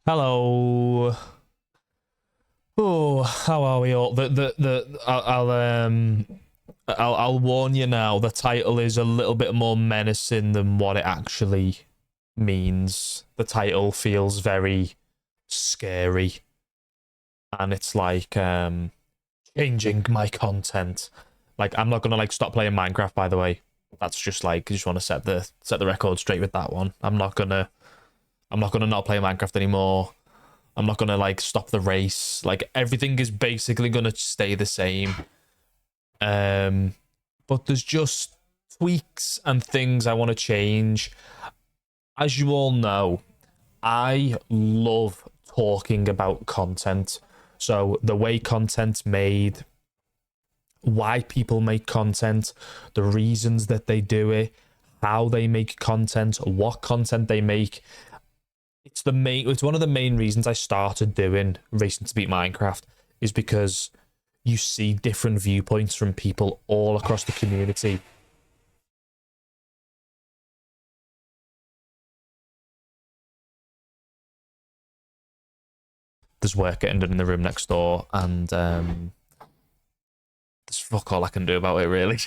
Hello. Oh, how are we all? I'll warn you now. The title is a little bit more menacing than what it actually means. The title feels very scary, and it's like changing my content. Like I'm not gonna stop playing Minecraft. By the way, that's just I just want to set the record straight with that one. I'm not gonna not play Minecraft anymore. I'm not gonna stop the race. Like everything is basically gonna stay the same. But there's just tweaks and things I want to change. As you all know, I love talking about content. So the way content's made, why people make content, the reasons that they do it, how they make content, what content they make. It's one of the main reasons I started doing Racing to Beat Minecraft is because you see different viewpoints from people all across the community. There's work getting done in the room next door, and there's fuck all I can do about it really.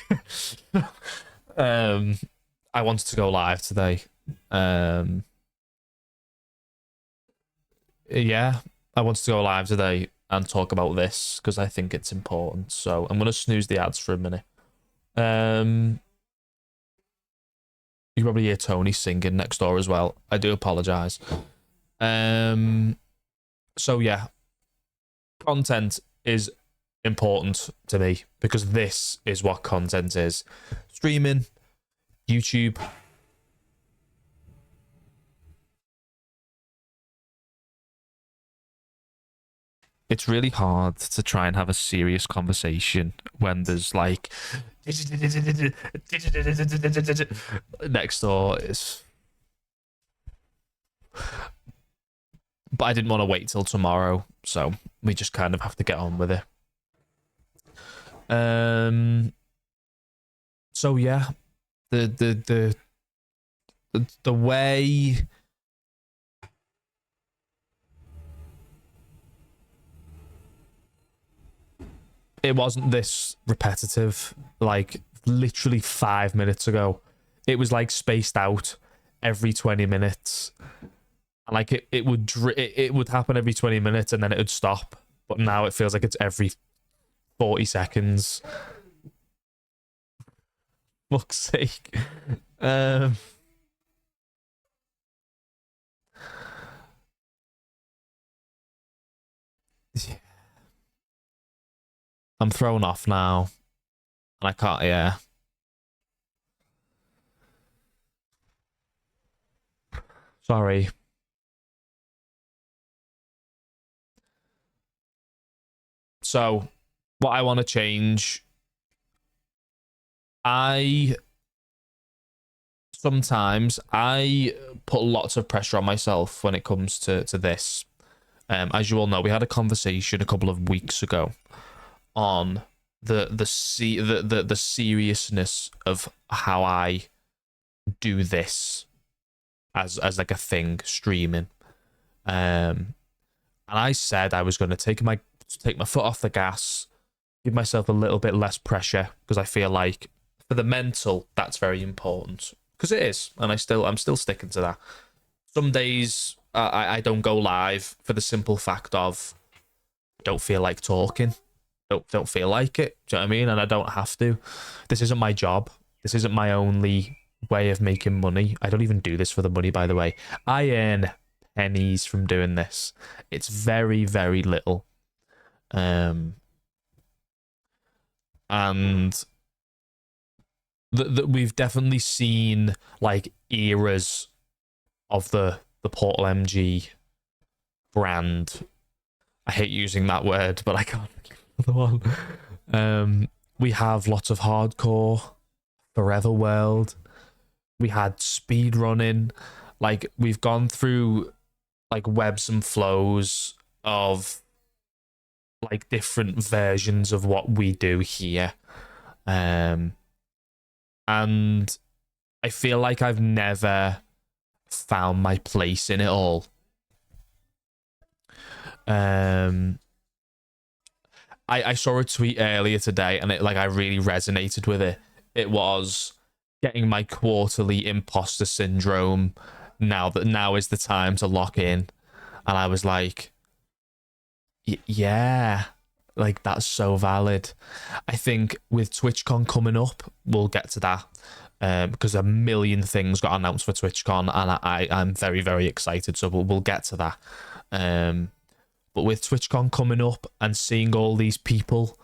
I wanted to go live today. Yeah, I wanted to go live today and talk about this because I think it's important. So I'm gonna snooze the ads for a minute. You can probably hear Tony singing next door as well. I do apologize. So yeah, content is important to me because this is what content is. Streaming, YouTube. It's really hard to try and have a serious conversation when there's next door is, but I didn't want to wait till tomorrow, so we just kind of have to get on with it. So yeah, the way it wasn't this repetitive. Like literally 5 minutes ago, it was spaced out every 20 minutes. Like it would happen every 20 minutes and then it would stop. But now it feels like it's every 40 seconds. Fuck's sake. Yeah. I'm thrown off now. And I can't, yeah. Sorry. So, what I want to change, sometimes I put lots of pressure on myself when it comes to this. As you all know, we had a conversation a couple of weeks ago on the seriousness of how I do this as like a thing, streaming. And I said I was going to take my foot off the gas, give myself a little bit less pressure because I feel like for the mental that's very important because it is, and I'm still sticking to that. Some days I don't go live for the simple fact of don't feel like talking, don't feel like it. Do you know what I mean? And I don't have to. This isn't my job. This isn't my only way of making money. I don't even do this for the money, by the way. I earn pennies from doing this. It's very, very little. And we've definitely seen eras of the Portal MG brand. I hate using that word, but I can't think of another one. We have lots of hardcore, Forever World. We had speed running. We've gone through webs and flows of different versions of what we do here. And I feel like I've never found my place in it all. I saw a tweet earlier today, and I really resonated with it. It was getting my quarterly imposter syndrome. Now is the time to lock in, and I was like, yeah, like that's so valid. I think with TwitchCon coming up, we'll get to that. Because a million things got announced for TwitchCon, and I'm very, very excited. So we'll get to that. But with TwitchCon coming up and seeing all these people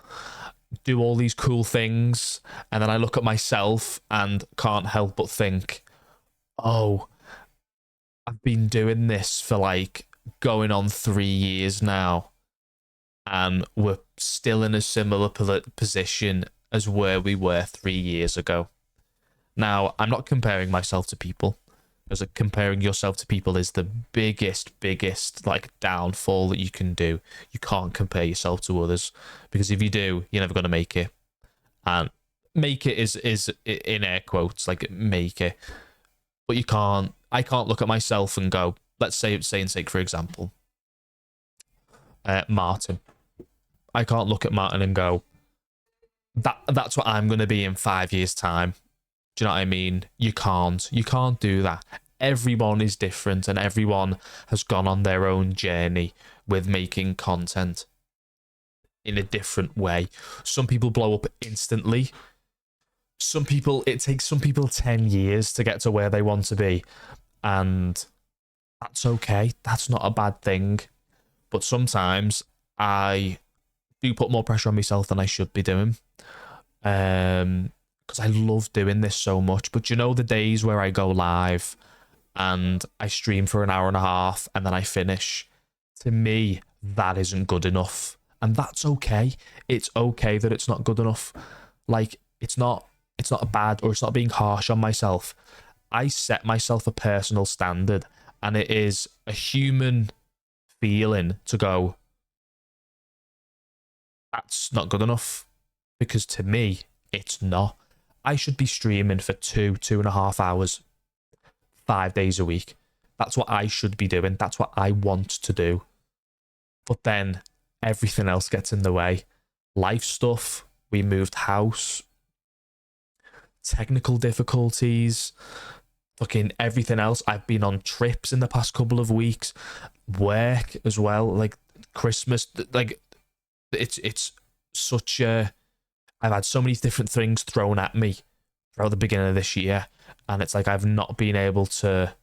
do all these cool things, and then I look at myself and can't help but think, oh, I've been doing this for like going on 3 years now, and we're still in a similar position as where we were 3 years ago. Now, I'm not comparing myself to people, because comparing yourself to people is the biggest like downfall that you can do. You can't compare yourself to others, because if you do, you're never going to make it. And make it is in air quotes, like make it. But I can't look at myself and go, let's say and sake, for example, Martin. I can't look at Martin and go, that's what I'm going to be in 5 years' time. Do you know what I mean? You can't do that. Everyone is different, and everyone has gone on their own journey with making content in a different way. Some people blow up instantly. It takes some people 10 years to get to where they want to be, and that's okay. That's not a bad thing. But sometimes I do put more pressure on myself than I should be doing. Because I love doing this so much. But you know the days where I go live and I stream for an hour and a half and then I finish? To me, that isn't good enough. And that's okay. It's okay that it's not good enough. Like, it's not bad, or it's not being harsh on myself. I set myself a personal standard, and it is a human feeling to go, that's not good enough. Because to me, it's not. I should be streaming for 2.5 hours, 5 days a week. That's what I should be doing. That's what I want to do. But then everything else gets in the way. Life stuff, we moved house, technical difficulties, fucking everything else. I've been on trips in the past couple of weeks, work as well, like Christmas, like it's such a... I've had so many different things thrown at me throughout the beginning of this year, and it's like I've not been able to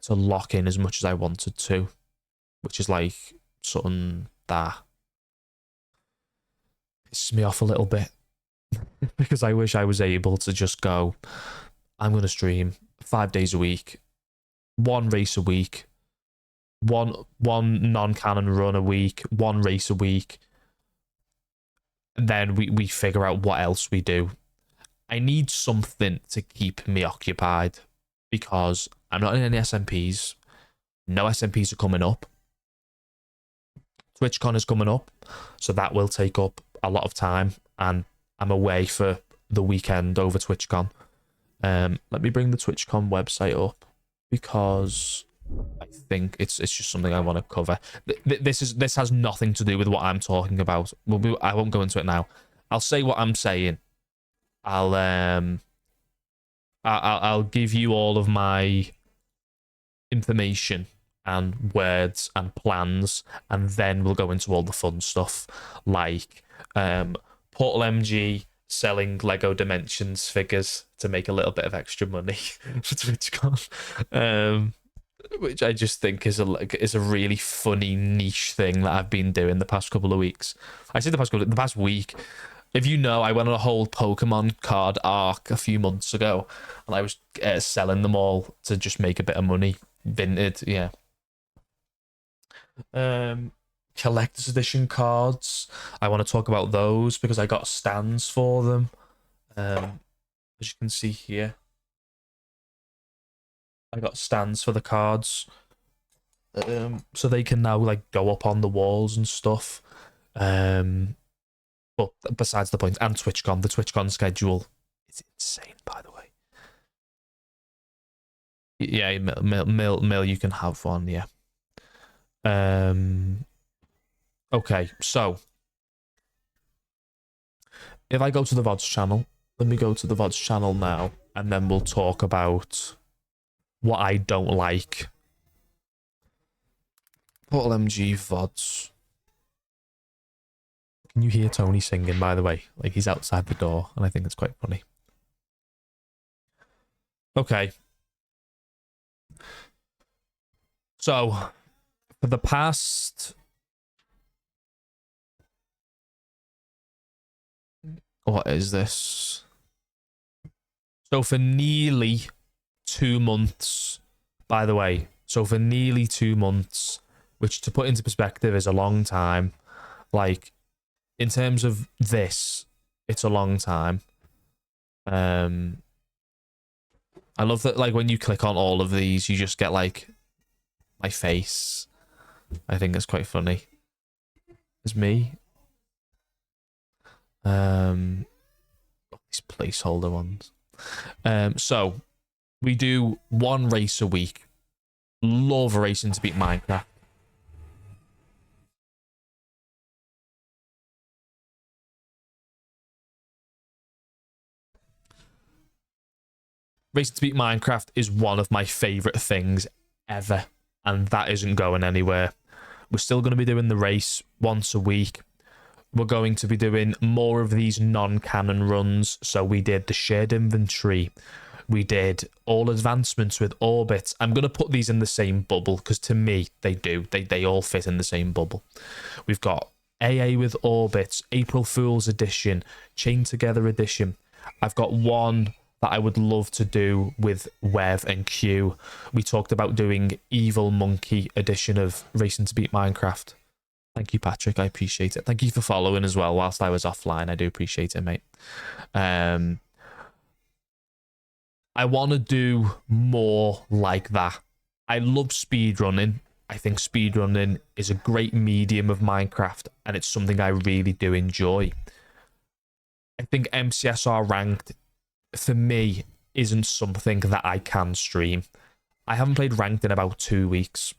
lock in as much as I wanted to, which is like something that pisses me off a little bit. Because I wish I was able to just go, I'm going to stream 5 days a week, 1 race a week, one non-canon run a week, 1 race a week. Then we figure out what else we do. I need something to keep me occupied, because I'm not in any SMPs. No SMPs are coming up. TwitchCon is coming up, so that will take up a lot of time, and I'm away for the weekend over TwitchCon. Let me bring the TwitchCon website up, because I think it's just something I want to cover. This has nothing to do with what I'm talking about. I won't go into it now. I'll say what I'm saying. I'll give you all of my information and words and plans, and then we'll go into all the fun stuff, like Portal MG selling Lego Dimensions figures to make a little bit of extra money for TwitchCon. Which I just think is a really funny niche thing that I've been doing the past couple of weeks. I say the past week. If you know, I went on a whole Pokemon card arc a few months ago, and I was selling them all to just make a bit of money. Vinted, yeah. Collector's edition cards. I want to talk about those because I got stands for them. As you can see here, I got stands for the cards, so they can now like go up on the walls and stuff. But besides the point, and TwitchCon, the TwitchCon schedule is insane, by the way. Yeah, Mill, you can have one, yeah. Okay, so if I go to the VODs channel, let me go to the VODs channel now, and then we'll talk about what I don't like. Portal MG VODs. Can you hear Tony singing, by the way? Like, he's outside the door, and I think it's quite funny. Okay. So, for the past... What is this? So, for nearly 2 months, by the way, so for nearly 2 months, which to put into perspective is a long time, like, in terms of this, it's a long time. I love that, like, when you click on all of these, you just get, like, my face. I think it's quite funny. It's me. These placeholder ones. So, we do 1 race a week. Love racing to beat Minecraft. Racing to beat Minecraft is one of my favourite things ever, and that isn't going anywhere. We're still going to be doing the race once a week. We're going to be doing more of these non-canon runs. So we did the shared inventory. We did all advancements with orbits. I'm going to put these in the same bubble because to me, they do. They all fit in the same bubble. We've got AA with orbits, April Fool's edition, Chain Together edition. I've got one that I would love to do with Wev and Q. We talked about doing Evil Monkey edition of Racing to Beat Minecraft. Thank you, Patrick. I appreciate it. Thank you for following as well whilst I was offline. I do appreciate it, mate. I want to do more like that. I love speedrunning. I think speedrunning is a great medium of Minecraft, and it's something I really do enjoy. I think MCSR ranked, for me, isn't something that I can stream. I haven't played ranked in about 2 weeks.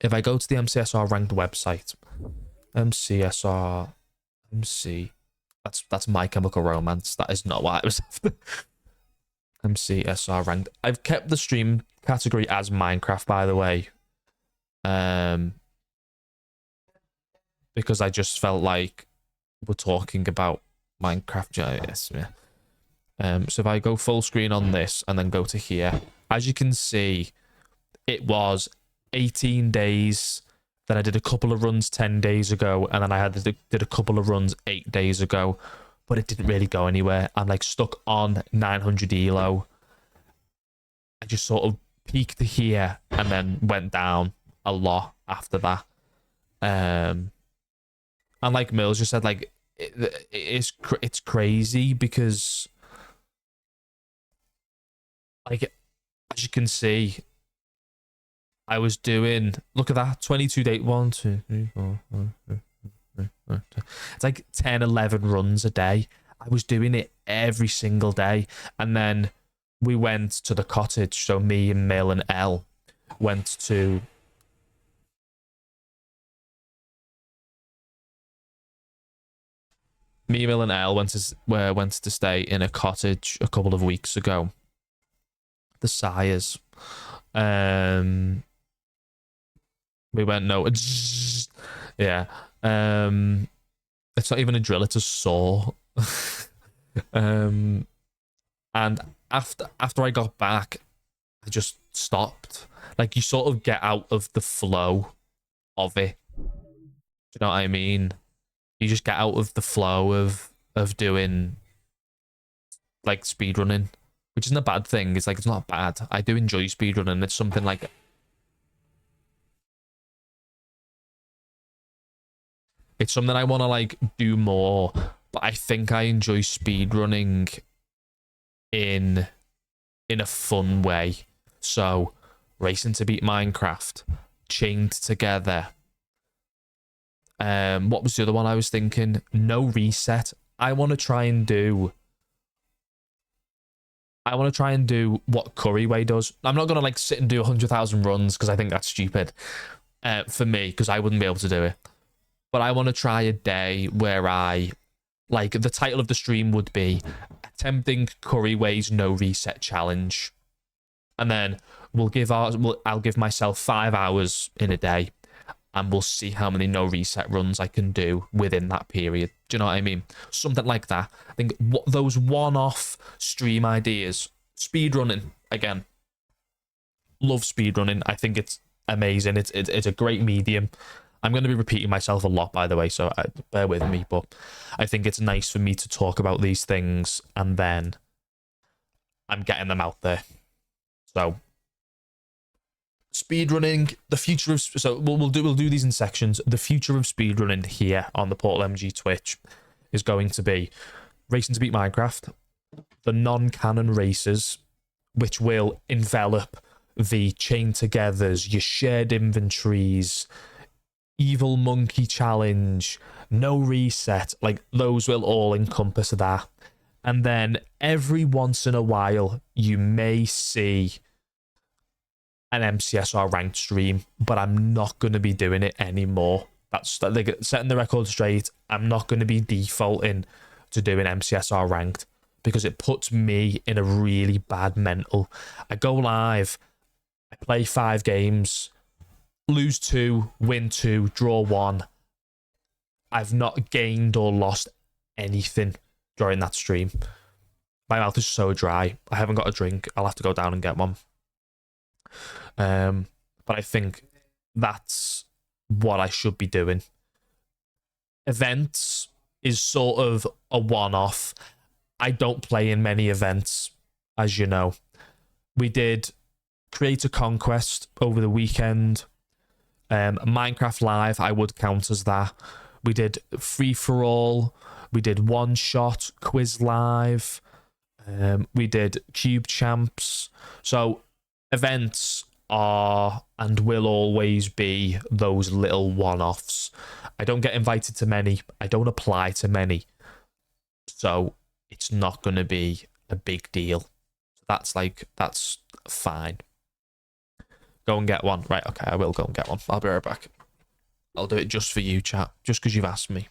If I go to the MCSR ranked website, that's My Chemical Romance. That is not what I was after. MCSR ranked. I've kept the stream category as Minecraft, by the way. Because I just felt like we're talking about Minecraft. Yes, yeah. So if I go full screen on this and then go to here, as you can see, it was 18 days. Then I did a couple of runs 10 days ago, and then I did a couple of runs 8 days ago, but it didn't really go anywhere. I'm like stuck on 900 elo. I just sort of peaked here and then went down a lot after that. And like Mills just said, like it's crazy because, like, as you can see, I was doing, look at that, 22 day, 1, 2, 3, 4, 5, 6, it's like 10, 11 runs a day. I was doing it every single day. And then we went to the cottage. So me and Mill and Elle went to... Me, Mill and Elle went to stay in a cottage a couple of weeks ago. The Sires. We went, no, yeah. It's not even a drill, it's a saw. And after I got back, I just stopped. Like, you sort of get out of the flow of it. Do you know what I mean? You just get out of the flow of doing, like, speedrunning, which isn't a bad thing. It's like, it's not bad. I do enjoy speedrunning. It's something like... It's something I want to, like, do more, but I think I enjoy speedrunning in a fun way. So, Racing to Beat Minecraft, Chained Together. What was the other one I was thinking? No Reset. I want to try and do what Curryway does. I'm not going to, like, sit and do 100,000 runs because I think that's stupid. for me, because I wouldn't be able to do it. But I want to try a day where the title of the stream would be Attempting Curryway's No Reset Challenge. And then I'll give myself 5 hours in a day, and we'll see how many no reset runs I can do within that period. Do you know what I mean? Something like that. I think those one-off stream ideas, speedrunning again. Love speedrunning. I think it's amazing. It's a great medium. I'm going to be repeating myself a lot, by the way, so bear with me. But I think it's nice for me to talk about these things, and then I'm getting them out there. So speedrunning, the future of we'll do these in sections. The future of speedrunning here on the Portal MG Twitch is going to be Racing to Beat Minecraft, the non-canon races, which will envelop the chain togethers, your shared inventories, Evil Monkey Challenge, no reset, like those will all encompass that. And then every once in a while, you may see an MCSR ranked stream, but I'm not going to be doing it anymore. That's like setting the record straight. I'm not going to be defaulting to doing MCSR ranked because it puts me in a really bad mental. I go live, I play 5 games, lose 2, win 2, draw 1. I've not gained or lost anything during that stream. My mouth is so dry. I haven't got a drink. I'll have to go down and get one. But I think that's what I should be doing. Events is sort of a one-off. I don't play in many events, as you know. We did Creator Conquest over the weekend. Minecraft Live, I would count as that. We did Free For All. We did One Shot, Quiz Live. We did Cube Champs. So events are and will always be those little one-offs. I don't get invited to many. I don't apply to many. So it's not going to be a big deal. That's fine. Go and get one. Right, okay, I will go and get one. I'll be right back. I'll do it just for you, chat. Just because you've asked me.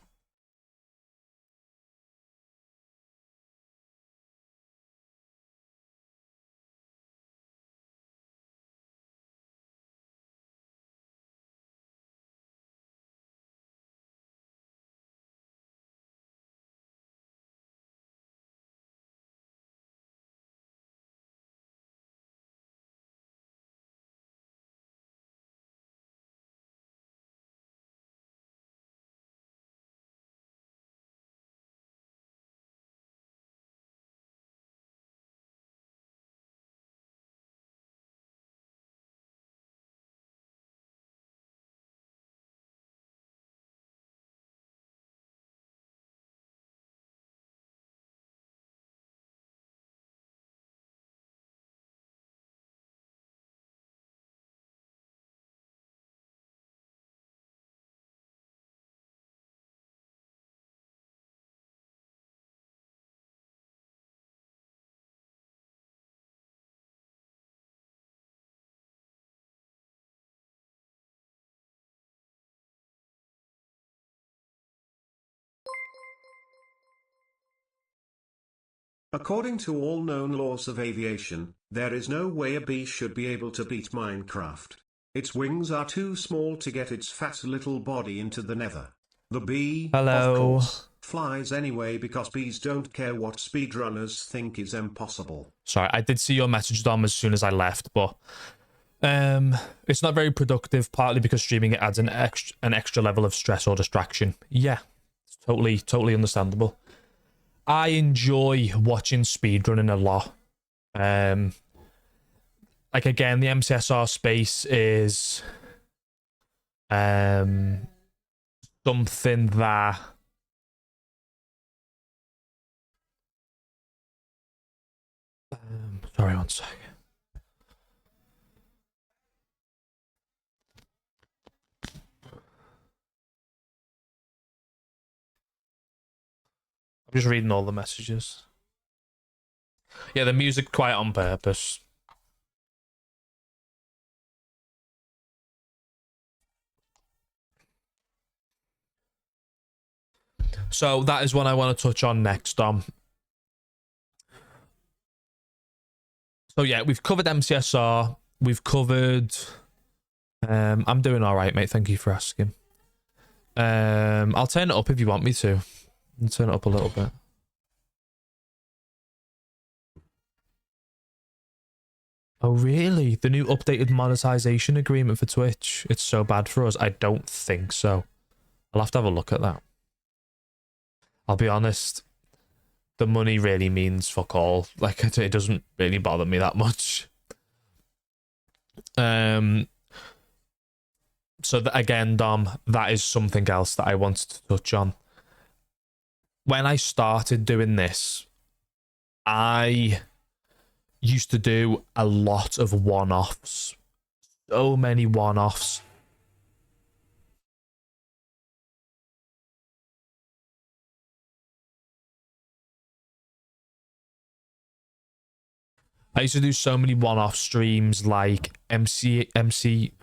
According to all known laws of aviation, there is no way a bee should be able to beat Minecraft. Its wings are too small to get its fat little body into the nether. The bee, Hello. of course, flies anyway because bees don't care what speedrunners think is impossible. Sorry, I did see your message, Dom, as soon as I left, but it's not very productive, partly because streaming it adds an extra level of stress or distraction. Yeah, it's totally understandable. I enjoy watching speedrunning a lot. Like again, the MCSR space is something that sorry, one second. I'm just reading all the messages. Yeah, the music quite on purpose. So that is what I want to touch on next, Dom. So yeah, we've covered MCSR. We've covered... I'm doing all right, mate. Thank you for asking. I'll turn it up if you want me to. I'll turn it up a little bit. Oh, really? The new updated monetization agreement for Twitch? It's so bad for us? I don't think so. I'll have to have a look at that. I'll be honest, the money really means fuck all. Like, it doesn't really bother me that much. So again, Dom, that is something else that I wanted to touch on. When I started doing this, I used to do a lot of one-offs. So many one-offs. I used to do so many one-off streams like MCCI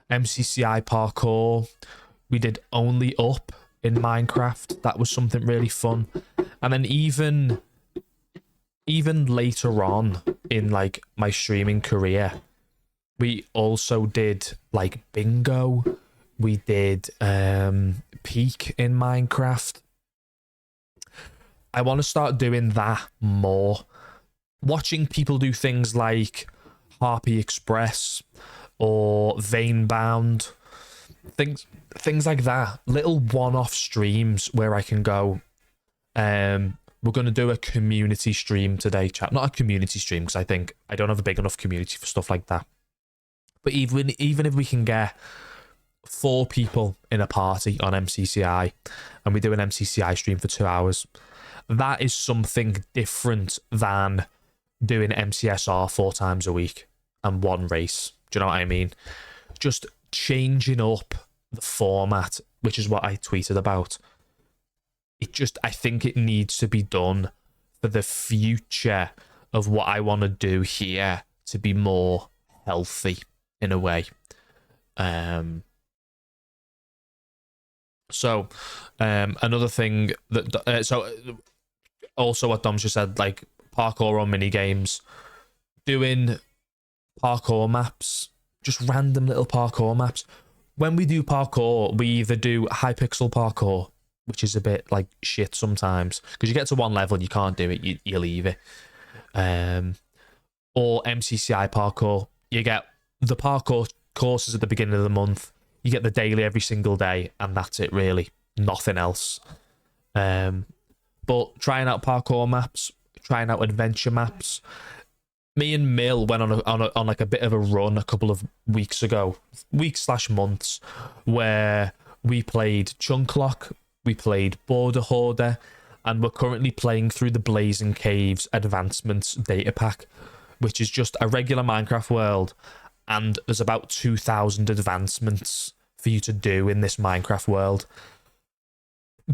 parkour. We did Only Up in Minecraft. That was something really fun. And then even later on in like my streaming career, we also did like bingo. We did peak in Minecraft. I want to start doing that more. Watching people do things like Harpy Express or Veinbound, things like that, little one-off streams where I can go, we're going to do a community stream today, chat. Not a community stream, because I think I don't have a big enough community for stuff like that. But even if we can get 4 people in a party on MCCI and we do an MCCI stream for 2 hours, that is something different than doing MCSR 4 times a week and one race. Do you know what I mean? Just changing up the format, which is what I tweeted about. I think it needs to be done for the future of what I want to do here to be more healthy in a way. So another thing that so also what Dom just said, like parkour on mini games, doing parkour maps, just random little parkour maps. When we do parkour, we either do Hypixel parkour, which is a bit like shit sometimes because you get to one level and you can't do it, you leave it, or MCCI parkour. You get the parkour courses at the beginning of the month, you get the daily every single day, and that's it really, nothing else. But trying out parkour maps, trying out adventure maps. Me and Mill went on like a bit of a run a couple of weeks ago, weeks/months, where we played Chunklock, we played Border Hoarder, and we're currently playing through the Blazing Caves Advancements data pack, which is just a regular Minecraft world, and there's about 2,000 advancements for you to do in this Minecraft world.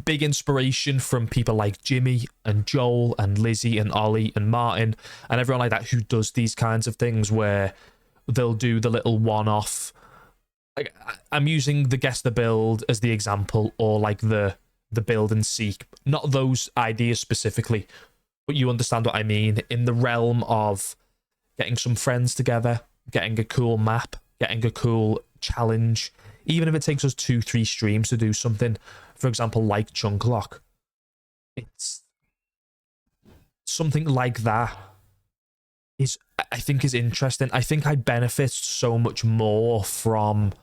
Big inspiration from people like Jimmy and Joel and Lizzie and Ollie and Martin and everyone like that who does these kinds of things where they'll do the little one-off. Like, I'm using the Guess the Build as the example, or like the build and seek. Not those ideas specifically, but you understand what I mean. In the realm of getting some friends together, getting a cool map, getting a cool challenge, even if it takes us 2-3 streams to do something. For example, like Chunklock. It's something like that I think is interesting. I think I benefit so much more from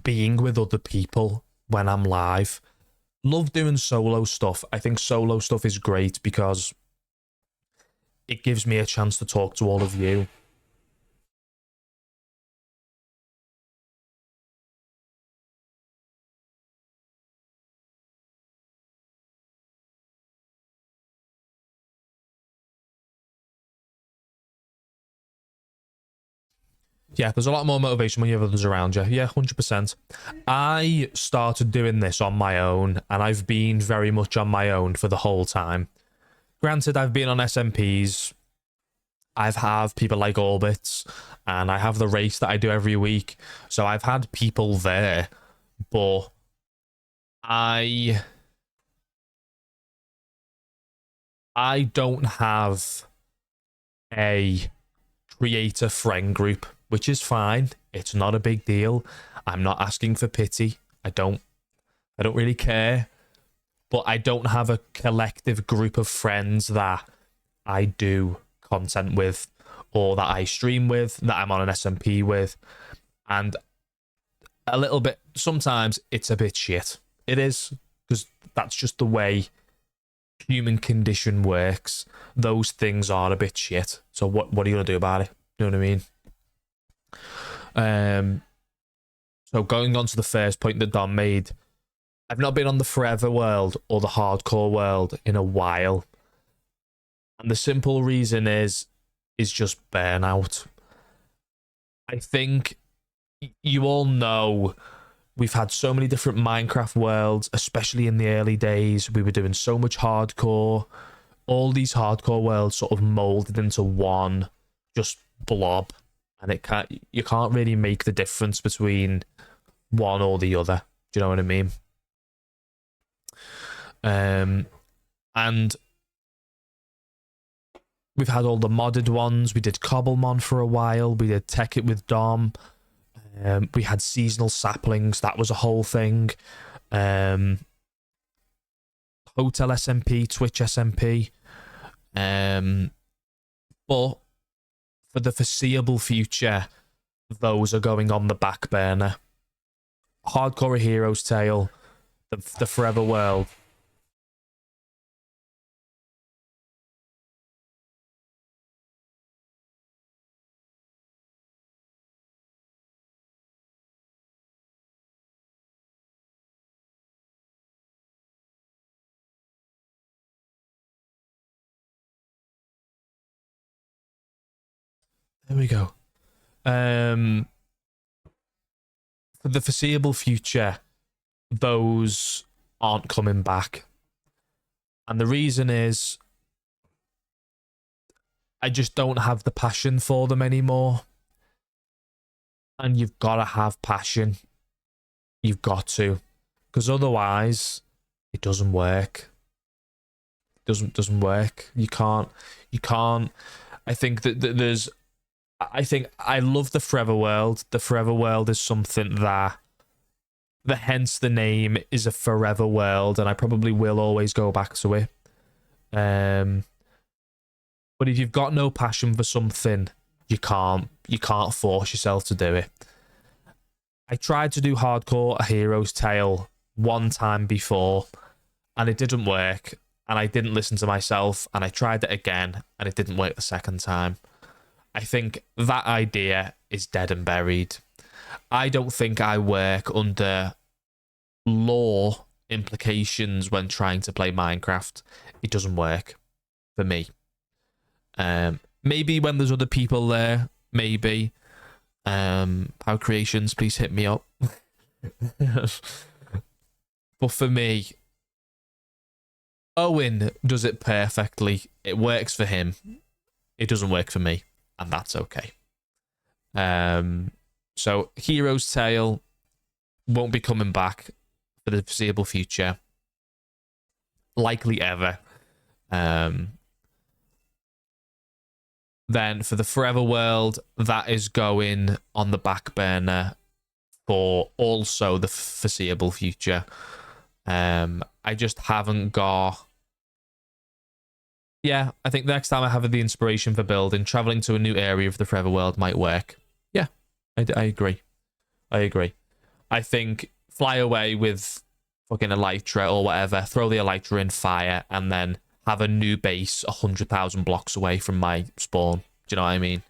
being with other people when I'm live. Love doing solo stuff. I think solo stuff is great because it gives me a chance to talk to all of you. Yeah, there's a lot more motivation when you have others around you. Yeah, 100%. I started doing this on my own, and I've been very much on my own for the whole time. Granted, I've been on SMPs, I've have people like Orbits, and I have the race that I do every week. So I've had people there, but I don't have a creator friend group, which is fine. It's not a big deal. I'm not asking for pity. I don't really care. But I don't have a collective group of friends that I do content with, or that I stream with, that I'm on an SMP with. And a little bit, sometimes it's a bit shit. It is, because that's just the way human condition works. Those things are a bit shit. So what are you gonna do about it? You know what I mean? So going on to the first point that Don made, I've not been on the forever world or the hardcore world in a while. And the simple reason is just burnout. I think you all know we've had so many different Minecraft worlds, especially in the early days. We were doing so much hardcore. All these hardcore worlds sort of molded into one just blob. And you can't really make the difference between one or the other. Do you know what I mean? And we've had all the modded ones. We did Cobblemon for a while. We did Tech It with Dom. We had seasonal saplings. That was a whole thing. Hotel SMP, Twitch SMP. But for the foreseeable future, those are going on the back burner. Hardcore A Hero's Tale, the Forever World. There we go. For the foreseeable future, those aren't coming back. And the reason is I just don't have the passion for them anymore. And you've got to have passion. You've got to. Because otherwise, it doesn't work. It doesn't work. You can't. I think that there's... I love the Forever World. The Forever World is something that hence the name is a forever world, and I probably will always go back to it. But if you've got no passion for something, you can't force yourself to do it. I tried to do Hardcore A Hero's Tale one time before, and it didn't work, and I didn't listen to myself, and I tried it again, and it didn't work the second time. I think that idea is dead and buried. I don't think I work under law implications when trying to play Minecraft. It doesn't work for me. Maybe when there's other people there, maybe. Power Creations, please hit me up. But for me, Owen does it perfectly. It works for him. It doesn't work for me. And that's okay. So Hero's Tale won't be coming back for the foreseeable future. Likely ever. Then for the Forever World, that is going on the back burner for also the foreseeable future. I just haven't got... Yeah, I think next time I have the inspiration for building, traveling to a new area of the Forever World might work. Yeah, I agree. I think fly away with fucking Elytra or whatever, throw the Elytra in fire, and then have a new base 100,000 blocks away from my spawn. Do you know what I mean?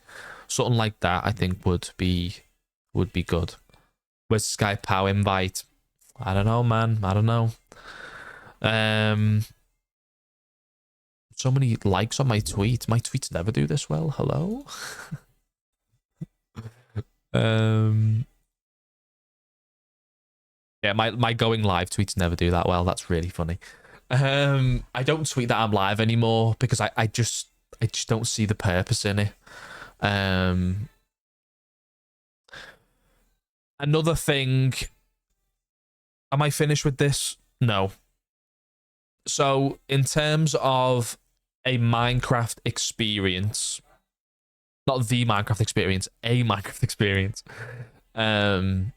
Something like that, I think, would be good. Where's the Sky Pow invite? I don't know, man. I don't know. So many likes on my tweet. My tweets never do this well. Hello? Yeah, my going live tweets never do that well. That's really funny. I don't tweet that I'm live anymore because just don't see the purpose in it. Another thing. Am I finished with this? No. So, in terms of a Minecraft experience, not the Minecraft experience, a Minecraft experience, I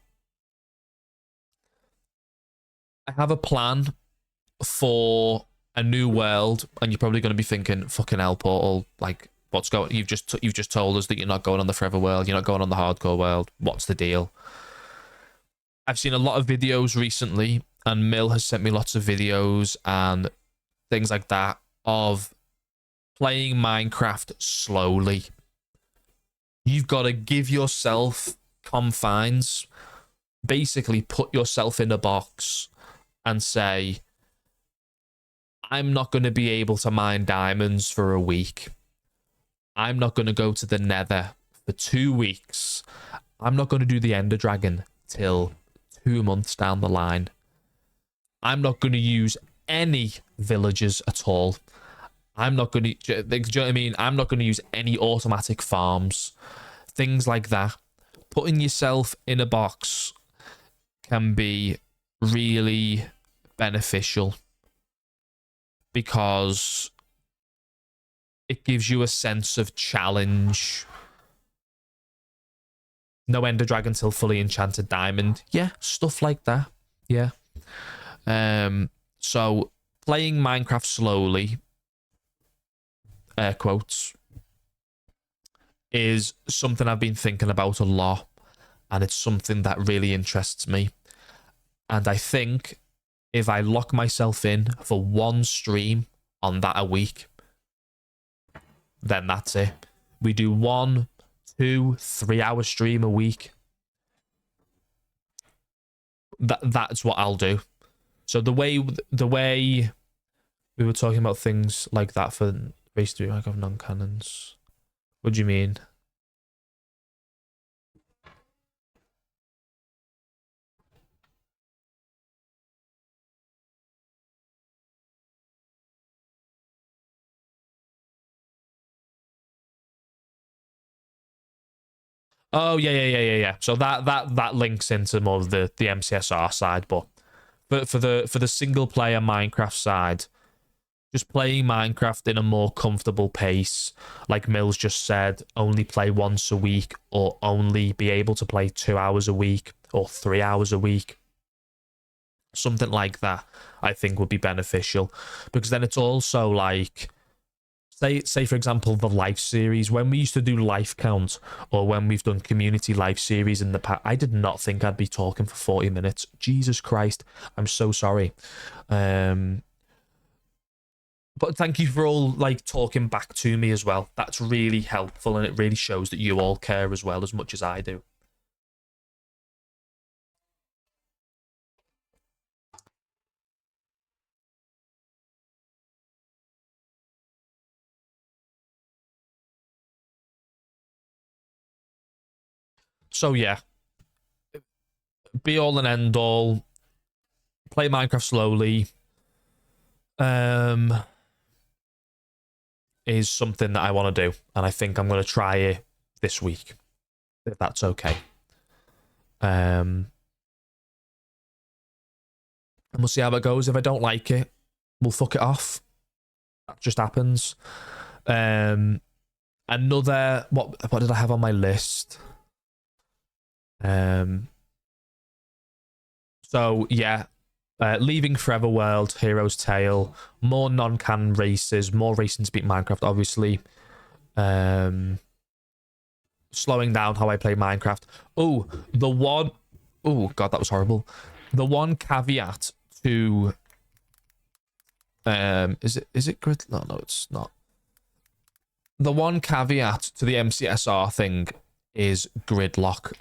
have a plan for a new world, and you're probably going to be thinking, "Fucking hell, Portal! Like, what's going? You've just told us that you're not going on the Forever world. You're not going on the Hardcore world. What's the deal?" I've seen a lot of videos recently, and Mill has sent me lots of videos and things like that of playing Minecraft slowly. You've got to give yourself confines. Basically, put yourself in a box and say, I'm not going to be able to mine diamonds for a week. I'm not going to go to the Nether for 2 weeks. I'm not going to do the Ender Dragon till 2 months down the line. I'm not going to use any villagers at all. I'm not going to, do you know what I mean? I'm not going to use any automatic farms. Things like that. Putting yourself in a box can be really beneficial because it gives you a sense of challenge. No Ender Dragon till fully enchanted diamond. Yeah, stuff like that. Yeah. So playing Minecraft slowly, air quotes, is something I've been thinking about a lot, and it's something that really interests me. And I think if I lock myself in for one stream on that a week, then that's it. We do 1, 2, 3 hour stream a week. That's what I'll do. So the way we were talking about things like that for race 3, like of non-cannons. What do you mean? Oh yeah. So that links into more of the MCSR side, but for the single player Minecraft side, just playing Minecraft in a more comfortable pace, like Mills just said, only play once a week, or only be able to play 2 hours a week or 3 hours a week. Something like that, I think, would be beneficial, because then it's also like, say for example, the life series. When we used to do life count, or when we've done community life series in the past, I did not think I'd be talking for 40 minutes. Jesus Christ, I'm so sorry. But thank you for all like talking back to me as well. That's really helpful, and it really shows that you all care as well as much as I do. So yeah, be all and end all. Play Minecraft slowly. Is something that I want to do, and I think I'm going to try it this week, if that's okay. And we'll see how it goes. If I don't like it, we'll fuck it off. That just happens. Another, what did I have on my list? So yeah, leaving Forever World, Hero's Tale, more non-canon races, more racing to beat Minecraft, obviously. Slowing down how I play Minecraft. Oh god, that was horrible. The one caveat to is it grid? No, it's not. The one caveat to the MCSR thing is gridlock.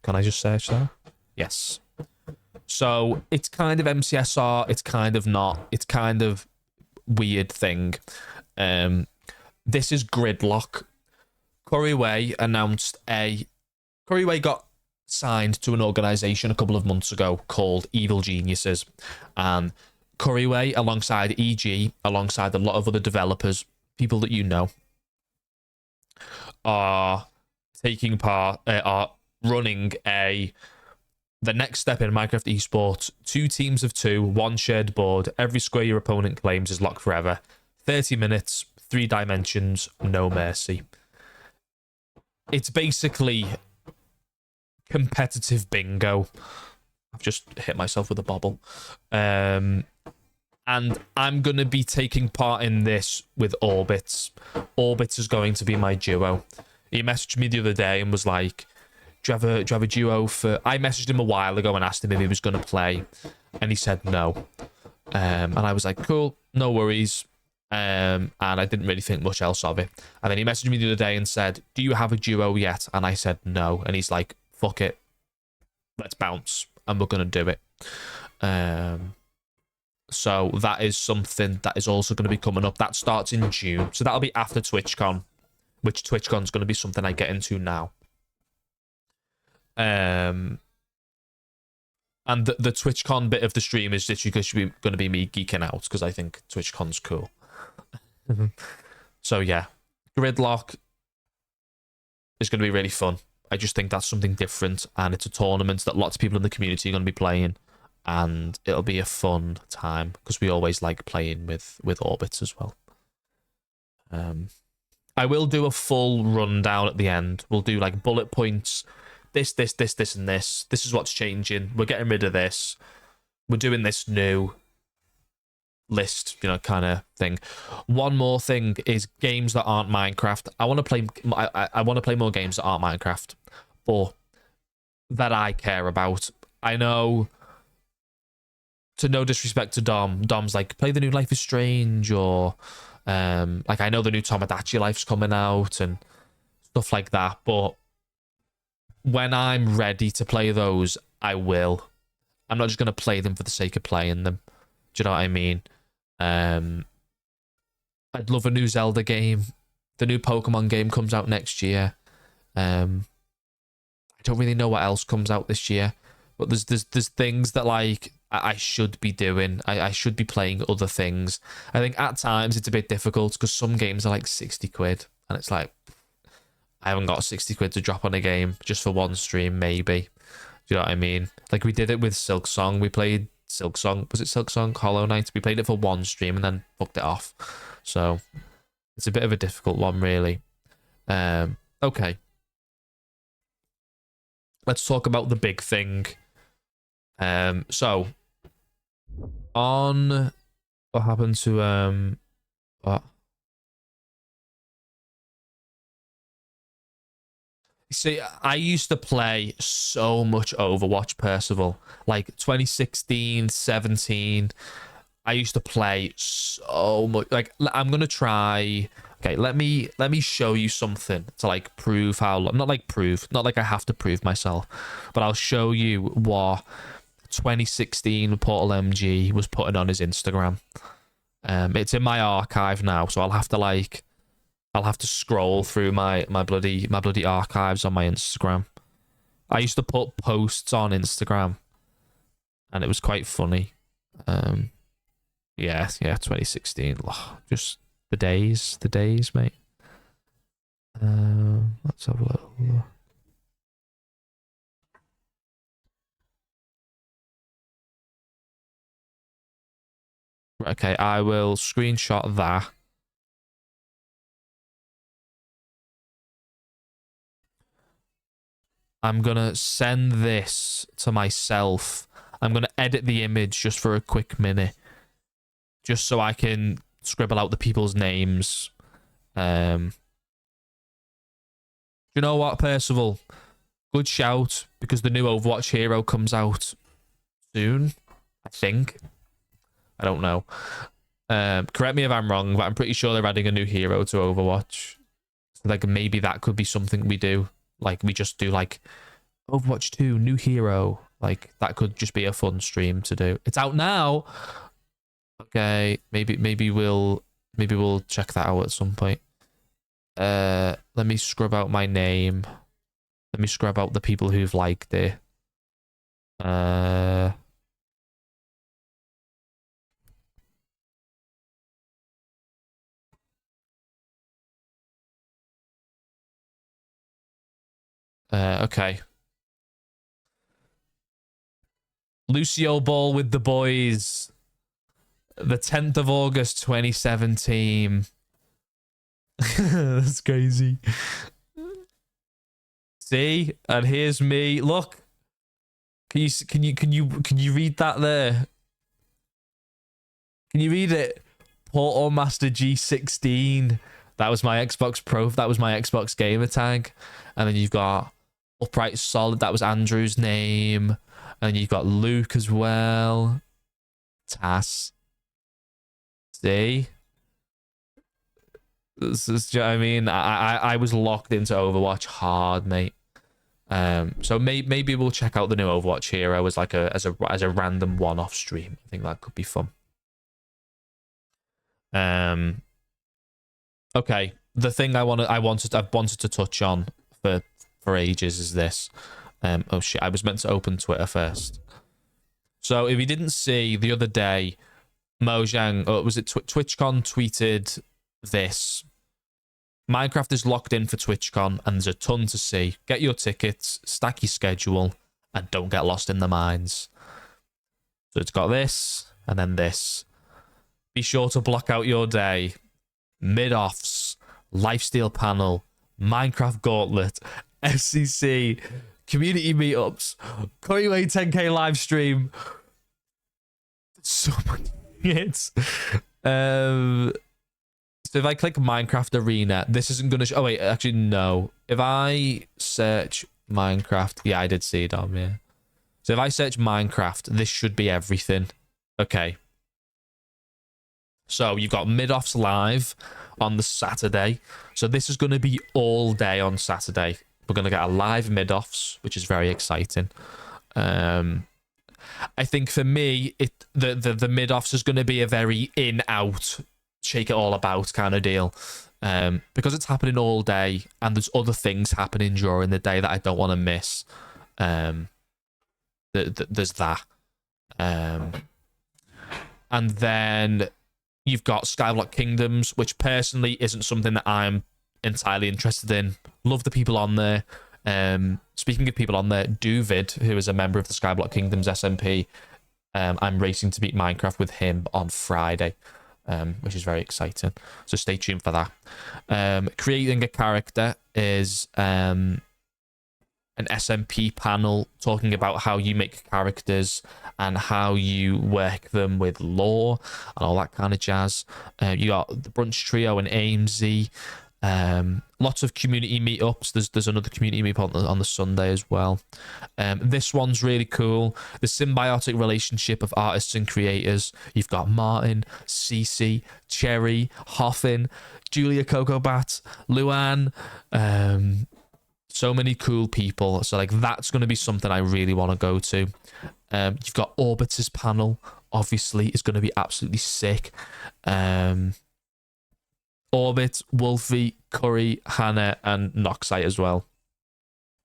Can I just search that? Yes. So it's kind of MCSR, it's kind of not. It's kind of weird thing. This is gridlock. Curryway got signed to an organisation a couple of months ago called Evil Geniuses, and Curryway, alongside EG, alongside a lot of other developers, people that you know, are taking part, are running the next step in Minecraft esports. 2 teams of 2, 1 shared board. Every square your opponent claims is locked forever. 30 minutes, 3 dimensions, no mercy. It's basically competitive bingo. I've just hit myself with a bobble. And I'm going to be taking part in this with Orbitz. Orbitz is going to be my duo. He messaged me the other day and was like, do you have a duo for... I messaged him a while ago and asked him if he was going to play. And he said no. And I was like, cool, no worries. And I didn't really think much else of it. And then he messaged me the other day and said, do you have a duo yet? And I said no. And he's like, fuck it. Let's bounce. And we're going to do it. So that is something that is also going to be coming up. That starts in June. So that'll be after TwitchCon, which TwitchCon is going to be something I get into now. And the TwitchCon bit of the stream is literally going to be me geeking out because I think TwitchCon's cool. So yeah, Gridlock is going to be really fun. I just think that's something different, and it's a tournament that lots of people in the community are going to be playing, and it'll be a fun time because we always like playing with Orbitz as well. I will do a full rundown at the end. We'll do like bullet points. This, and this. This is what's changing. We're getting rid of this. We're doing this new list, kind of thing. One more thing is games that aren't Minecraft. I want to play. I want to play more games that aren't Minecraft, or that I care about. I know. To no disrespect to Dom, Dom's like, play the new Life is Strange, or like I know the new Tomodachi Life's coming out and stuff like that, but when I'm ready to play those, I will. I'm not just going to play them for the sake of playing them. Do you know what I mean? I'd love a new Zelda game. The new Pokemon game comes out next year. I don't really know what else comes out this year, but there's things that like I should be doing. I should be playing other things. I think at times it's a bit difficult because some games are like 60 quid and it's like, I haven't got 60 quid to drop on a game just for one stream, maybe. Do you know what I mean? Like we did it with Silksong. We played Silksong. Was it Silksong? Hollow Knight. We played it for one stream and then fucked it off. So it's a bit of a difficult one, really. Okay. Let's talk about the big thing. So on what happened to what? See, I used to play so much Overwatch, Percival. Like 2016, 17. I used to play so much. Like, I'm gonna try. Okay, let me show you something to like prove how. Not like I have to prove myself, but I'll show you what 2016 Portal MG was putting on his Instagram. It's in my archive now, so I'll have to scroll through my bloody archives on my Instagram. I used to put posts on Instagram, and it was quite funny. Yeah, 2016. Just the days, mate. Let's have a little look. Okay, I will screenshot that. I'm gonna send this to myself. I'm gonna edit the image just for a quick minute, just so I can scribble out the people's names. You know what, Percival? Good shout, because the new Overwatch hero comes out soon, I think. I don't know. Correct me if I'm wrong, but I'm pretty sure they're adding a new hero to Overwatch. So like maybe that could be something we do. Like we just do like Overwatch 2 new hero. Like that could just be a fun stream to do. It's out now. Okay, maybe we'll check that out at some point. Let me scrub out my name. Let me scrub out the people who've liked it. Okay. Lucio Ball with the boys. The 10th of August, 2017. That's crazy. See? And here's me. Look. Can you read that there? Can you read it? Portal Master G16. That was my Xbox Pro. That was my Xbox gamer tag. And then you've got Upright Solid. That was Andrew's name. And you've got Luke as well. Tass. See? This is, do you know what I mean? I was locked into Overwatch hard, mate. So maybe we'll check out the new Overwatch Hero as like as a random one-off stream. I think that could be fun. Okay, the thing I've wanted to touch on for ages is this. Oh shit, I was meant to open Twitter first. So if you didn't see the other day, Mojang, or was it TwitchCon tweeted this. Minecraft is locked in for TwitchCon and there's a ton to see. Get your tickets, stack your schedule, and don't get lost in the mines. So it's got this, and then this. Be sure to block out your day. Mid-offs, Lifesteal Panel, Minecraft Gauntlet, FCC, community meetups, Curryway 10k live stream. So many hits. So if I click Minecraft Arena, this isn't going to... Oh, wait, actually, no. If I search Minecraft... Yeah, I did see it on here. So if I search Minecraft, this should be everything. Okay. So you've got Mid-Offs live on the Saturday. So this is going to be all day on Saturday. We're going to get a live Mid-Offs, which is very exciting. I think for me, the Mid-Offs is going to be a very in-out, shake it all about kind of deal. Because it's happening all day and there's other things happening during the day that I don't want to miss. There's that. And then you've got Skyblock Kingdoms, which personally isn't something that I'm entirely interested in. Love the people on there. Speaking of people on there, Duvid, who is a member of the Skyblock Kingdoms SMP, I'm racing to beat Minecraft with him on Friday. Which is very exciting. So stay tuned for that. Creating a character is an SMP panel talking about how you make characters and how you work them with lore and all that kind of jazz. You got the Brunch Trio and AMZ. Lots of community meetups. There's another community meetup on the Sunday as well. This one's really cool. The symbiotic relationship of artists and creators. You've got Martin, Cece, Cherry, Hoffin, Julia Cocobat, Luan. So many cool people. So like that's going to be something I really want to go to. You've got Orbiter's panel. Obviously, is going to be absolutely sick. Orbit, Wolfie, Curry, Hannah, and Noxite as well.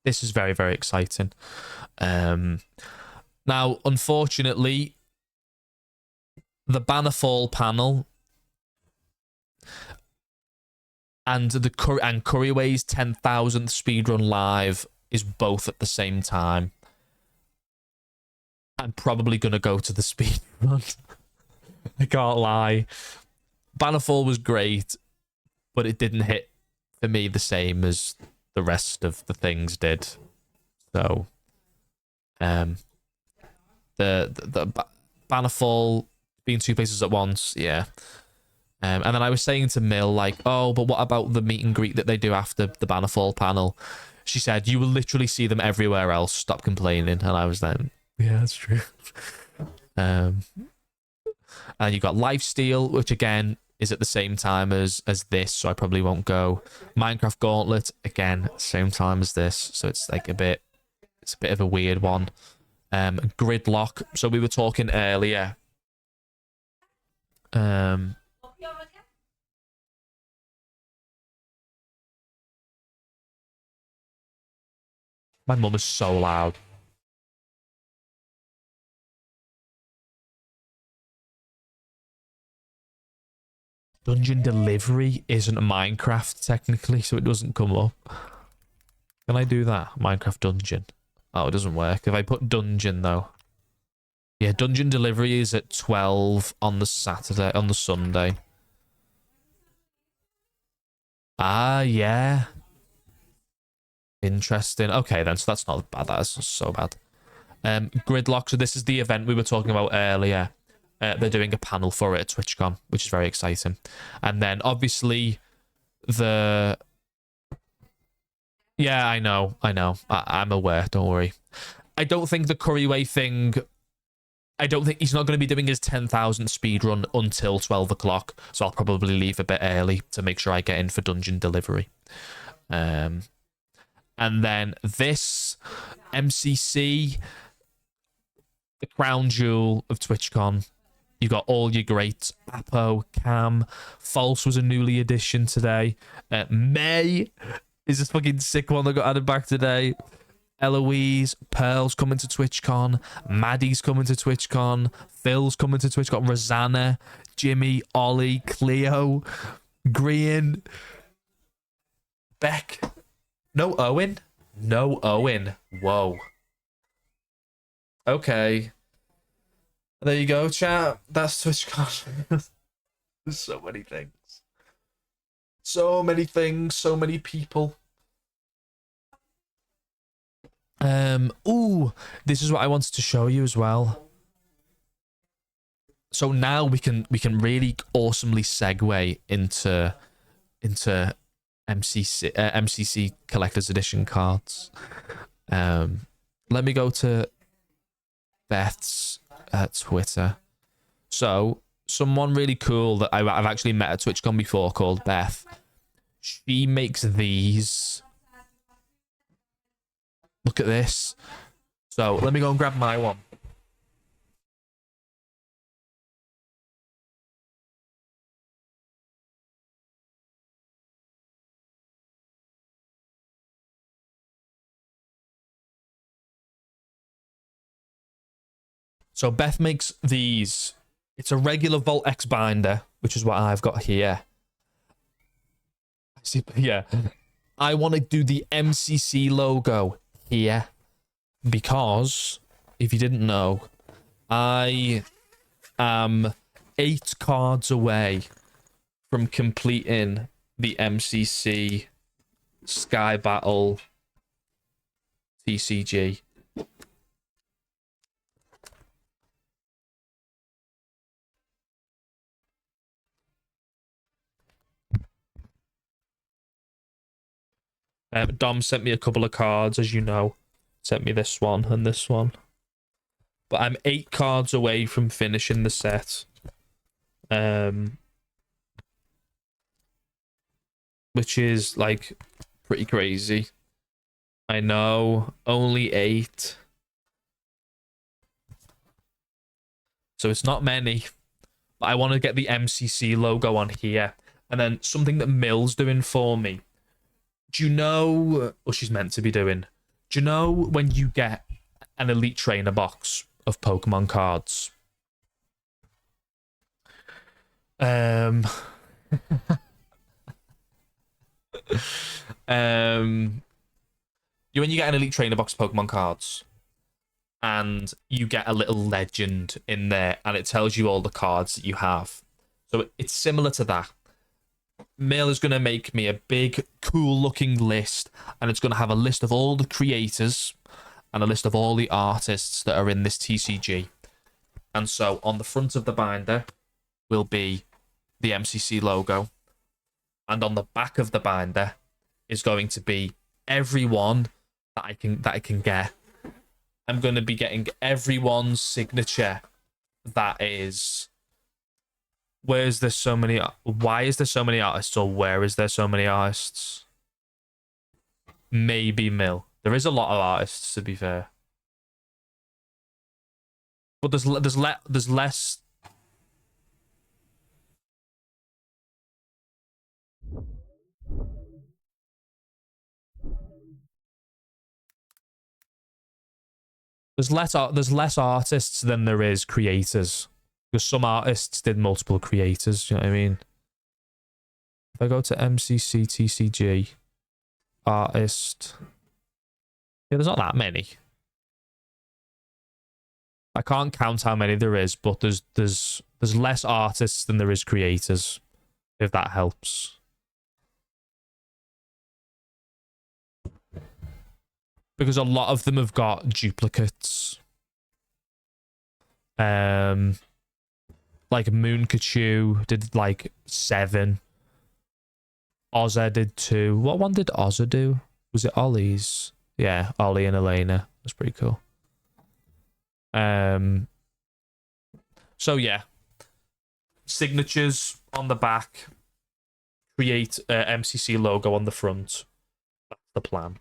This is very, very exciting. Now, unfortunately, the Bannerfall panel and Curryway's 10,000th speedrun live is both at the same time. I'm probably going to go to the speedrun. I can't lie. Bannerfall was great, but it didn't hit for me the same as the rest of the things did. So, the Bannerfall being two places at once, yeah. And then I was saying to Mill, like, oh, but what about the meet and greet that they do after the Bannerfall panel? She said, you will literally see them everywhere else. Stop complaining. And I was like, yeah, that's true. And you've got Lifesteal, which again is at the same time as this, so I probably won't go. Minecraft Gauntlet, again, same time as this, so it's like a bit of a weird one. Gridlock, so we were talking earlier. My mum is so loud. Dungeon Delivery isn't a Minecraft technically, so it doesn't come up. Can I do that? Minecraft dungeon. Oh, it doesn't work. If I put dungeon though. Yeah, dungeon delivery is at 12 on the Saturday, on the Sunday. Ah, yeah. Interesting. Okay, then, so that's not bad. That's so bad. Gridlock. So this is the event we were talking about earlier. They're doing a panel for it at TwitchCon, which is very exciting. And then, obviously, the... Yeah, I know. I'm aware. Don't worry. I don't think the Curryway thing... I don't think he's not going to be doing his 10,000 speedrun until 12 o'clock, so I'll probably leave a bit early to make sure I get in for dungeon delivery. And then this MCC, the crown jewel of TwitchCon. You got all your greats: Apo, Cam, False was a newly addition today. May is this fucking sick one that got added back today. Eloise, Pearl's coming to TwitchCon, Maddie's coming to TwitchCon, Phil's coming to TwitchCon, Rosanna, Jimmy, Ollie, Cleo, Green, Beck. No Owen? No Owen. Whoa. Okay. There you go, chat. That's TwitchCon. There's so many things. So many things, so many people. Ooh, this is what I wanted to show you as well. So now we can really awesomely segue into MCC collector's edition cards. Let me go to Beth's Twitter. So someone really cool that I've actually met at TwitchCon before, called Beth. She makes these. Look at this. So let me go and grab my one. So Beth makes these. It's a regular Vault X binder, which is what I've got here. See, yeah. I want to do the MCC logo here because, if you didn't know, I am 8 cards away from completing the MCC Sky Battle TCG. Dom sent me a couple of cards, as you know. Sent me this one and this one. But I'm 8 cards away from finishing the set. Which is, like, pretty crazy. I know. Only 8. So it's not many. But I want to get the MCC logo on here. And then something that Mill's doing for me. Do you know, or she's meant to be doing, do you know when you get an Elite Trainer box of Pokemon cards? When you get an Elite Trainer box of Pokemon cards, and you get a little legend in there, and it tells you all the cards that you have. So it's similar to that. Mail is going to make me a big, cool-looking list, and it's going to have a list of all the creators and a list of all the artists that are in this TCG. And so on the front of the binder will be the MCC logo, and on the back of the binder is going to be everyone that I can get. I'm going to be getting everyone's signature. That is. Why is there so many artists, or where is there so many artists? Maybe Mill. There is a lot of artists, to be fair. But there's less. There's less artists than there is creators. Because some artists did multiple creators, you know what I mean? If I go to MCC TCG, artist, Yeah, there's not that many. I can't count how many there is, but there's less artists than there is creators, if that helps. Because a lot of them have got duplicates. Like Moonkachu did like 7. Ozza did 2. What one did Ozza do? Was it Ollie's? Yeah, Ollie and Elena. That's pretty cool. So yeah. Signatures on the back. Create MCC logo on the front. That's the plan.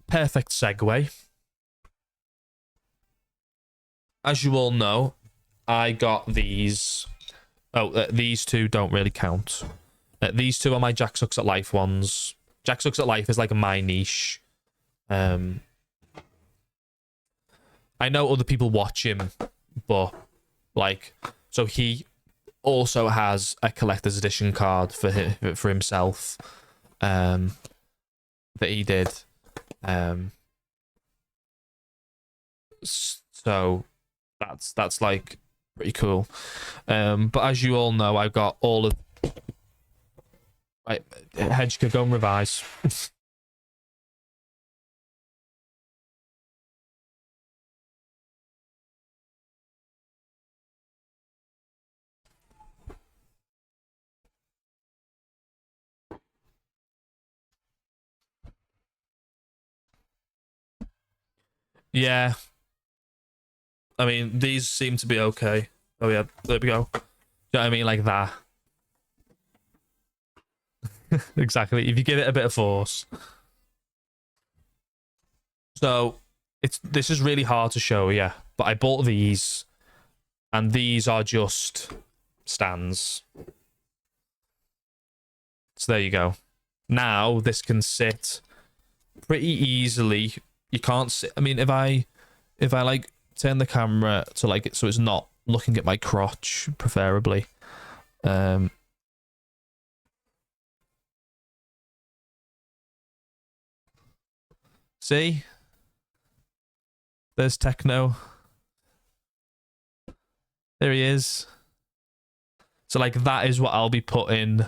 Perfect segue. As you all know, I got these. Oh, these two don't really count. These two are my Jack Sucks at Life ones. Jack Sucks at Life is like my niche. I know other people watch him, but like, so he also has a collector's edition card for himself, that he did. So that's like pretty cool. But as you all know, I've got all of. Right, Hedge could go and revise. Yeah. I mean, these seem to be okay. Oh yeah, there we go. Do you know what I mean? Like that. Exactly. If you give it a bit of force. So this is really hard to show, yeah. But I bought these, and these are just stands. So there you go. Now this can sit pretty easily. You can't sit. I mean, if I like turn the camera to like so it's not looking at my crotch, preferably. See? There's Techno. There he is. So like that is what I'll be putting.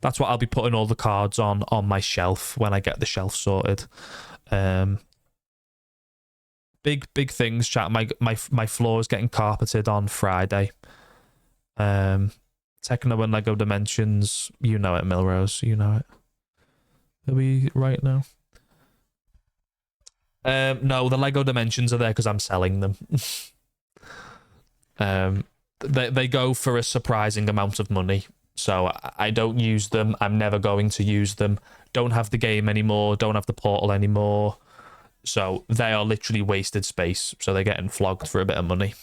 That's what I'll be putting all the cards on my shelf when I get the shelf sorted. Big things, chat. My floor is getting carpeted on Friday. Techno and Lego Dimensions. You know it, Milrose. You know it. Are we right now? No, the Lego Dimensions are there because I'm selling them. They go for a surprising amount of money, so I don't use them. I'm never going to use them. Don't have the game anymore. Don't have the portal anymore. So they are literally wasted space. So they're getting flogged for a bit of money.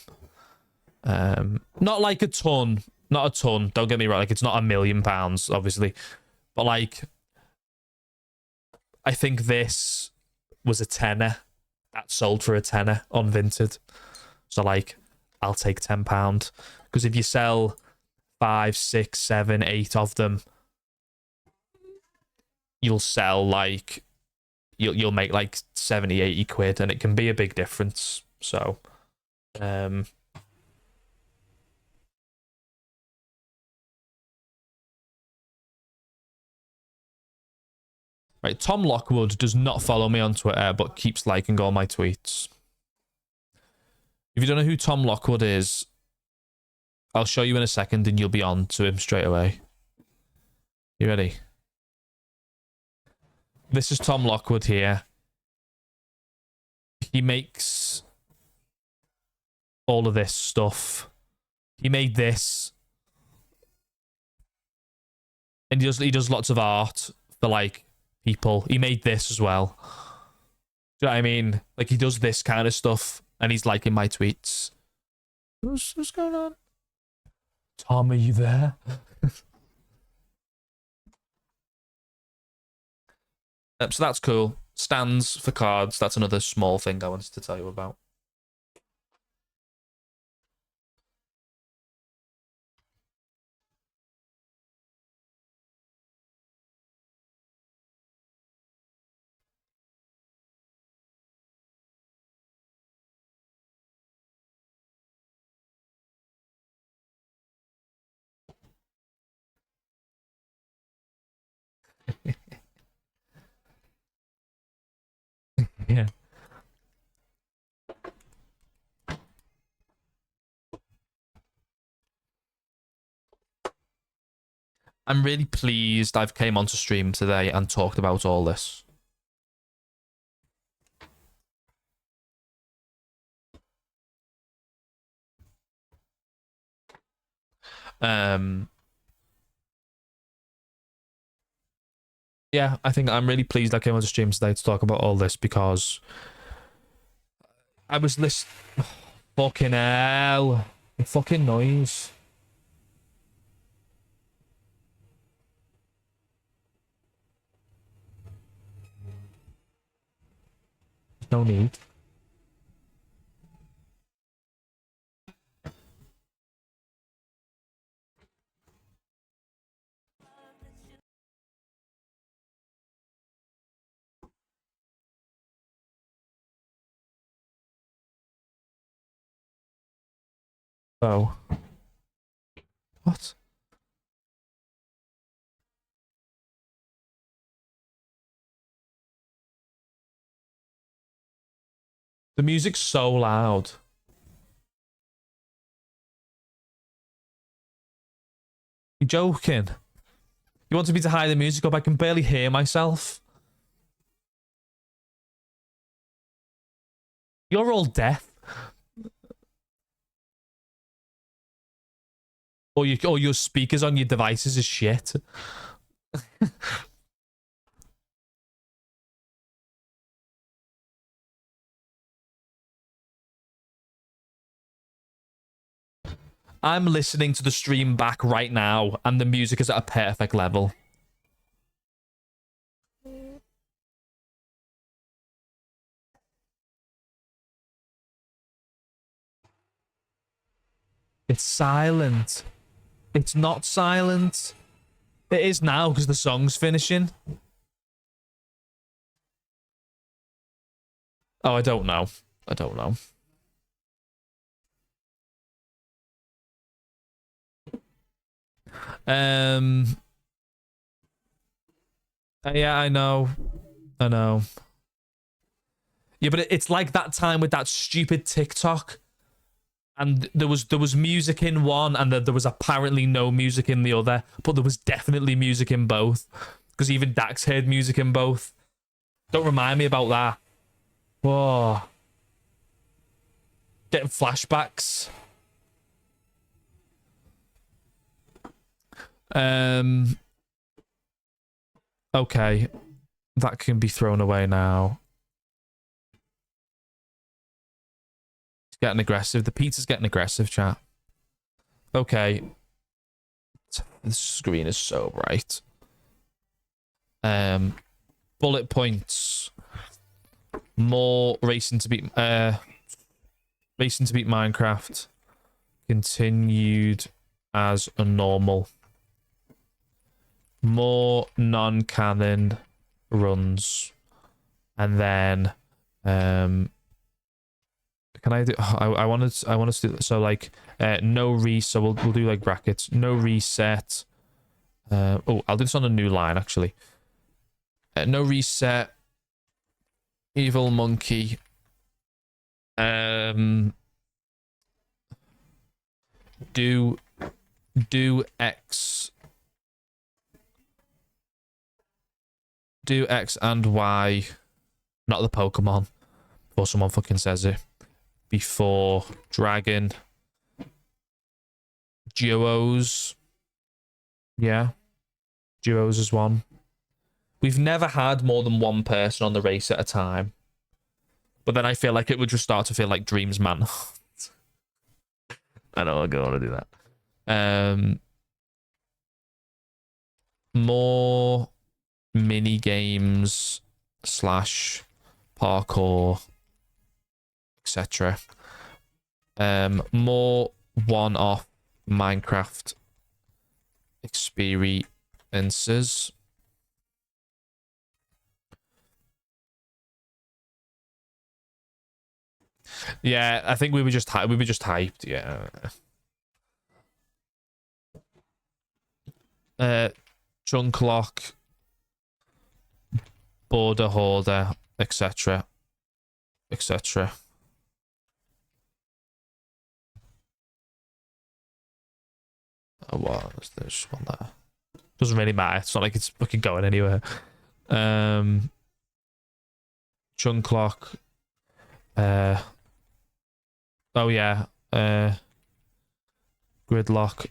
Not like a ton. Not a ton. Don't get me wrong. Like it's not £1 million, obviously, but like I think this was a tenner. That sold for a tenner on Vinted. So like, I'll take £10 because if you sell 5, 6, 7, 8 of them, you'll sell like you'll make like 70, 80 quid, and it can be a big difference. So, right, Tom Lockwood does not follow me on Twitter, but keeps liking all my tweets. If you don't know who Tom Lockwood is, I'll show you in a second and you'll be on to him straight away. You ready? This is Tom Lockwood here. He makes all of this stuff. He made this. And he does lots of art for like people. He made this as well. Do you know what I mean? Like he does this kind of stuff and he's liking my tweets. What's going on? Tom, are you there? So that's cool. Stands for cards. That's another small thing I wanted to tell you about. Yeah. I'm really pleased I've came onto stream today and talked about all this. Yeah, I think I'm really pleased I came onto stream today to talk about all this because I was listening. Fucking hell. The fucking noise. No need. Oh. What? The music's so loud. You joking? You wanted me to hide the music up? I can barely hear myself. You're all deaf. Or your speakers on your devices is shit. I'm listening to the stream back right now, and the music is at a perfect level. It's silent. It's not silent. It is now because the song's finishing. Oh, I don't know. I don't know. Yeah, I know. I know. Yeah, but it's like that time with that stupid TikTok, and there was music in one, and there was apparently no music in the other, but there was definitely music in both, because even Dax heard music in both. Don't remind me about that. Whoa. Getting flashbacks. Okay. That can be thrown away now. It's getting aggressive. The pizza's getting aggressive, chat. Okay. The screen is so bright. Bullet points. More racing to beat Minecraft. Continued as a normal. More non-canon runs. And then can I do I wanted to do so like no so we'll do like brackets, no reset. I'll do this on a new line actually. No reset. Evil monkey. Do X and Y, not the Pokemon, or someone fucking says it, before dragon. Duos. Yeah. Duos is one. We've never had more than one person on the race at a time. But then I feel like it would just start to feel like Dreams Man. I know, I don't want to do that. More mini games / parkour, etc. More one-off Minecraft experiences. Yeah, I think we were just hyped. Yeah. Chunk lock. border hoarder, etc. etc. Oh, what? There's just one there. Doesn't really matter. It's not like it's fucking going anywhere. Chunk lock. Oh yeah. Gridlock.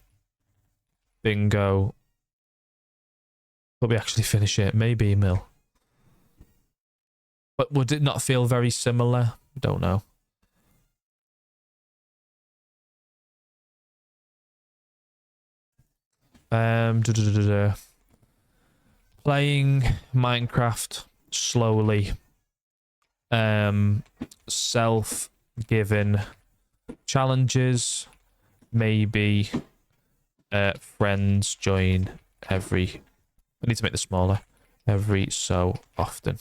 Bingo. But we actually finish it. Maybe mill. But would it not feel very similar? Don't know. Playing Minecraft slowly. Self-given challenges. Maybe friends join every... I need to make this smaller. Every so often.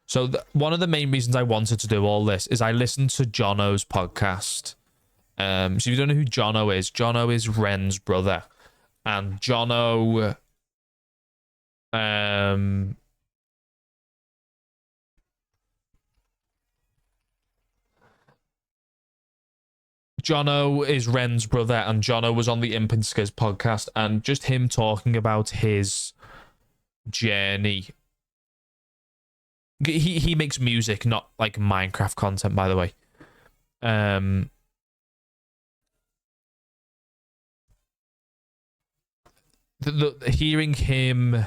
So one of the main reasons I wanted to do all this is I listened to Jono's podcast. So if you don't know who Jono is Ren's brother. And Jono... Jono is Ren's brother, and Jono was on the Imp and Skiz podcast, and just him talking about his journey. He makes music, not like Minecraft content, by the way. Hearing him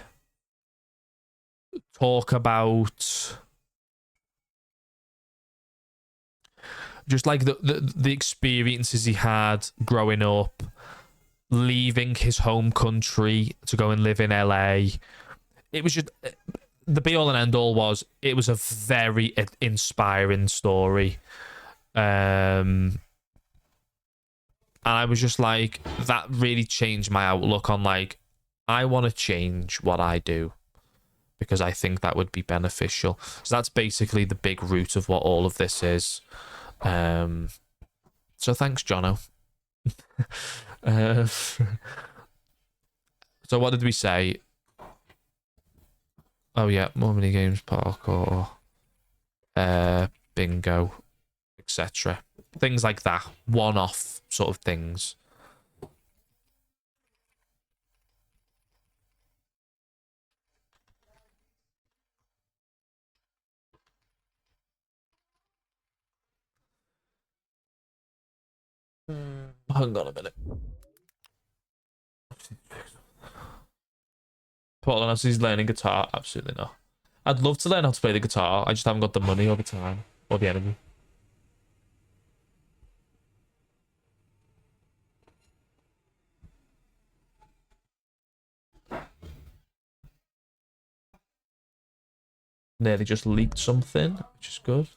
talk about just like the experiences he had growing up, leaving his home country to go and live in LA. It was just the be all and end all was it was a very inspiring story. And I was just like, that really changed my outlook on like, I want to change what I do because I think that would be beneficial. So that's basically the big root of what all of this is. So thanks, Jono. So what did we say? Oh yeah, more mini games, parkour, bingo, etc. Things like that, one-off sort of things. Hang on a minute. Paul and he's learning guitar. Absolutely not. I'd love to learn how to play the guitar. I just haven't got the money or the time or the energy. Nearly just leaked something, which is good.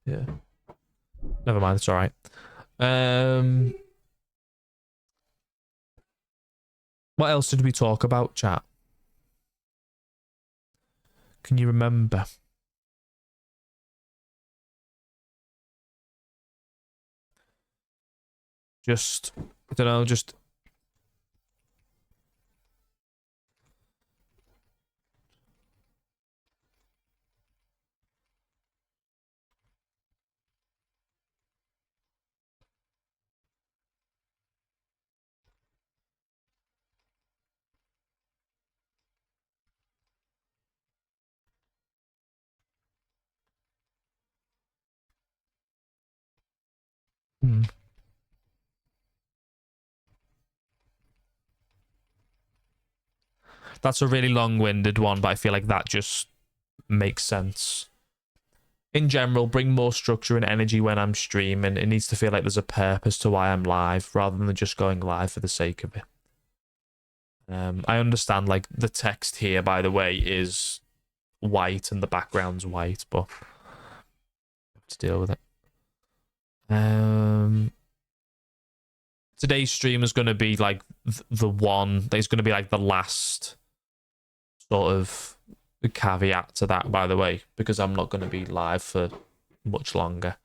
Yeah. Never mind, it's alright. What else did we talk about, chat? Can you remember? Just, I don't know, just... That's a really long-winded one, but I feel like that just makes sense. In general, bring more structure and energy when I'm streaming. It needs to feel like there's a purpose to why I'm live, rather than just going live for the sake of it. I understand, like, the text here, by the way, is white and the background's white, but I have to deal with it. today's stream is going to be like the one. There's going to be like the last sort of caveat to that, by the way, because I'm not going to be live for much longer.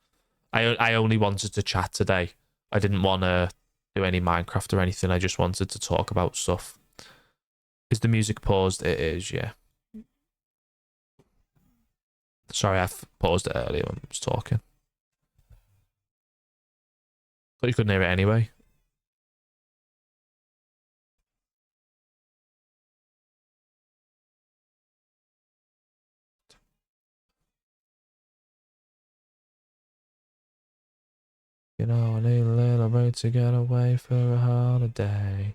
I only wanted to chat today. I didn't want to do any Minecraft or anything. I just wanted to talk about stuff. Is the music paused? It is, yeah. Sorry, I paused it earlier when I was talking. Thought you couldn't hear it anyway. You know, I need a little break to get away for a holiday.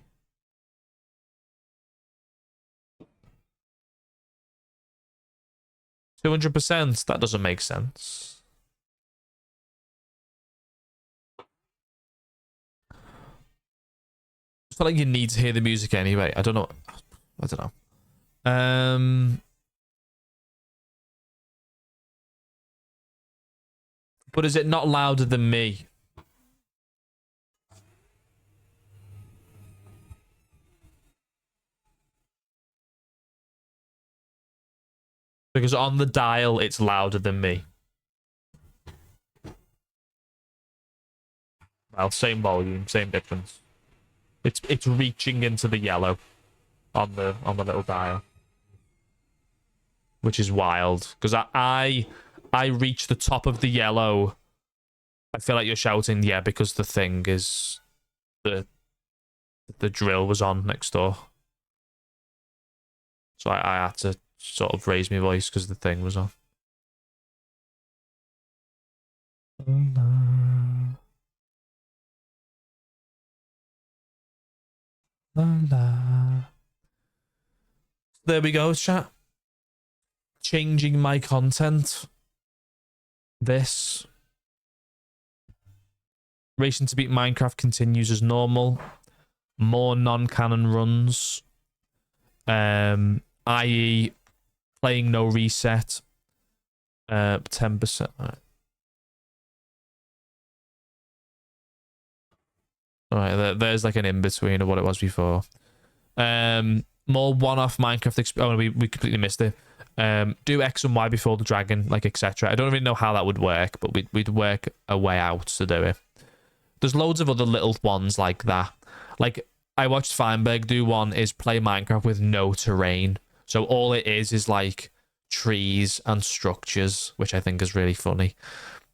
$200%? That doesn't make sense. I feel like you need to hear the music anyway. I don't know. But is it not louder than me? Because on the dial, it's louder than me. Well, same volume, same difference. It's reaching into the yellow on the little dial, which is wild. Because I reach the top of the yellow. I feel like you're shouting, yeah, because the thing is the drill was on next door. So I had to sort of raise my voice because the thing was on. There we go, chat. Changing my content. This. Racing to beat Minecraft continues as normal. More non-canon runs. I.e. playing no reset. 10%. Alright, there's like an in-between of what it was before. More one-off Minecraft oh, we completely missed it. Do X and Y before the dragon, like etc. I don't really know how that would work, but we'd work a way out to do it. There's loads of other little ones like that. Like, I watched Feinberg do one, is play Minecraft with no terrain. So all it is like trees and structures, which I think is really funny.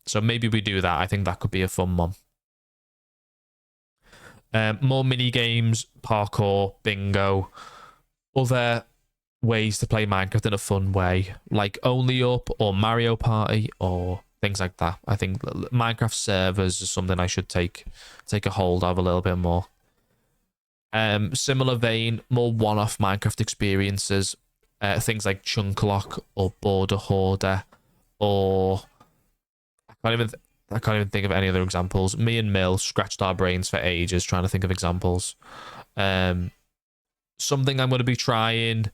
So maybe we do that. I think that could be a fun one. More mini games, parkour, bingo, other ways to play Minecraft in a fun way, like Only Up or Mario Party or things like that. I think Minecraft servers is something I should take a hold of a little bit more. Similar vein, more one-off Minecraft experiences, things like Chunklock or Border Hoarder, or I can't even think of any other examples. Me and Mill scratched our brains for ages trying to think of examples. Something I'm going to be trying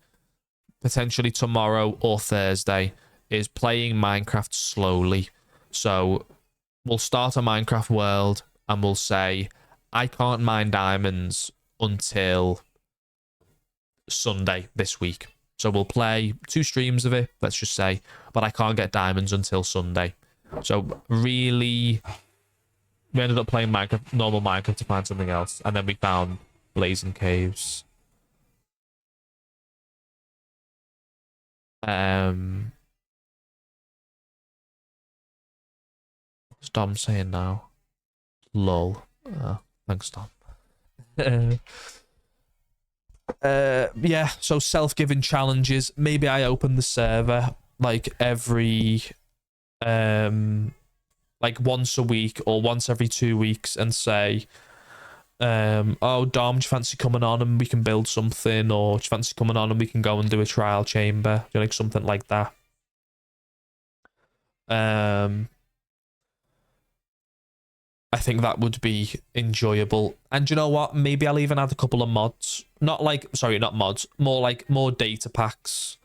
potentially tomorrow or Thursday is playing Minecraft slowly. So we'll start a Minecraft world and we'll say, I can't mine diamonds until Sunday this week. So we'll play 2 streams of it, let's just say, but I can't get diamonds until Sunday. So really, we ended up playing Minecraft, normal Minecraft, to find something else, and then we found Blazing Caves. What's Dom saying now? Lol. Thanks, Dom. Yeah, so self-given challenges. Maybe I open the server like every like once a week or once every 2 weeks and say, oh Dom, do you fancy coming on and we can build something, or do you fancy coming on and we can go and do a trial chamber, like something like that. I think that would be enjoyable. And you know what? Maybe I'll even add a couple of mods. Not mods. More data packs.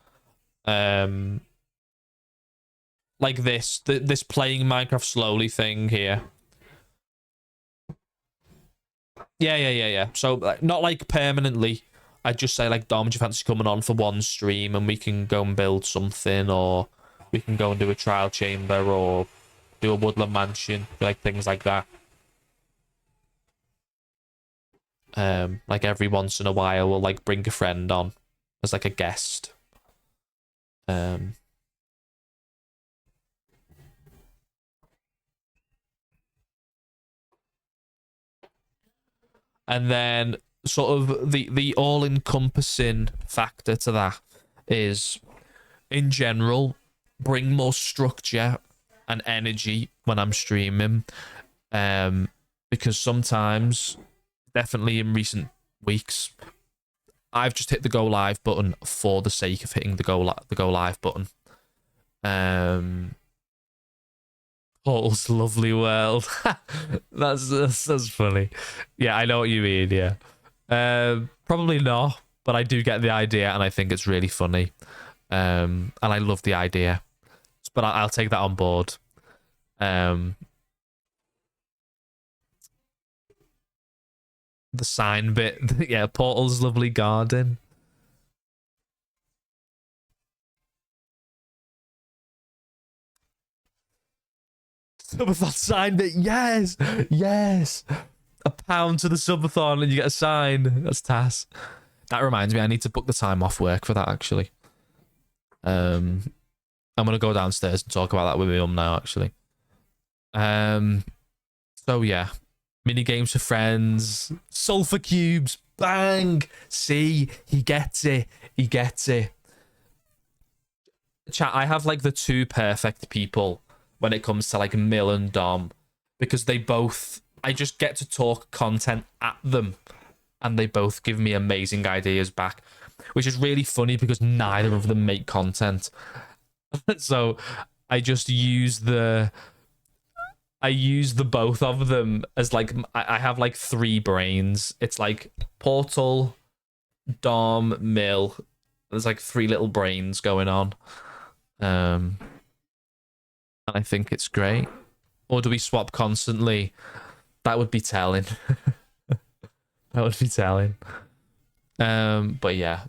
Like this playing Minecraft slowly thing here. Yeah. So like, not like permanently. I'd just say like, Dom, do you fancy coming on for one stream and we can go and build something, or we can go and do a trial chamber, or do a woodland mansion, like things like that. Like every once in a while, we'll like bring a friend on as like a guest. And then sort of the all-encompassing factor to that is, in general, bring more structure and energy when I'm streaming. Because sometimes, definitely in recent weeks, I've just hit the go live button for the sake of hitting the go live button. Portal's lovely world. that's funny. Yeah, I know what you mean. Yeah, probably not, but I do get the idea, and I think it's really funny. And I love the idea, but I'll take that on board. The sign bit, yeah. Portal's lovely garden. Subathon sign bit, yes. £1 to the subathon and you get a sign. That's Tass. That reminds me, I need to book the time off work for that, actually. I'm gonna go downstairs and talk about that with my mum now, actually. So yeah, mini games for friends, sulfur cubes, bang. See, he gets it. Chat, I have like the two perfect people when it comes to like Mill and Dom, because they both, I just get to talk content at them and they both give me amazing ideas back, which is really funny because neither of them make content. So I just use the both of them as like, I have like 3 brains. It's like Portal, Dom, Mill. There's like 3 little brains going on. And I think it's great. Or do we swap constantly? That would be telling. But yeah, I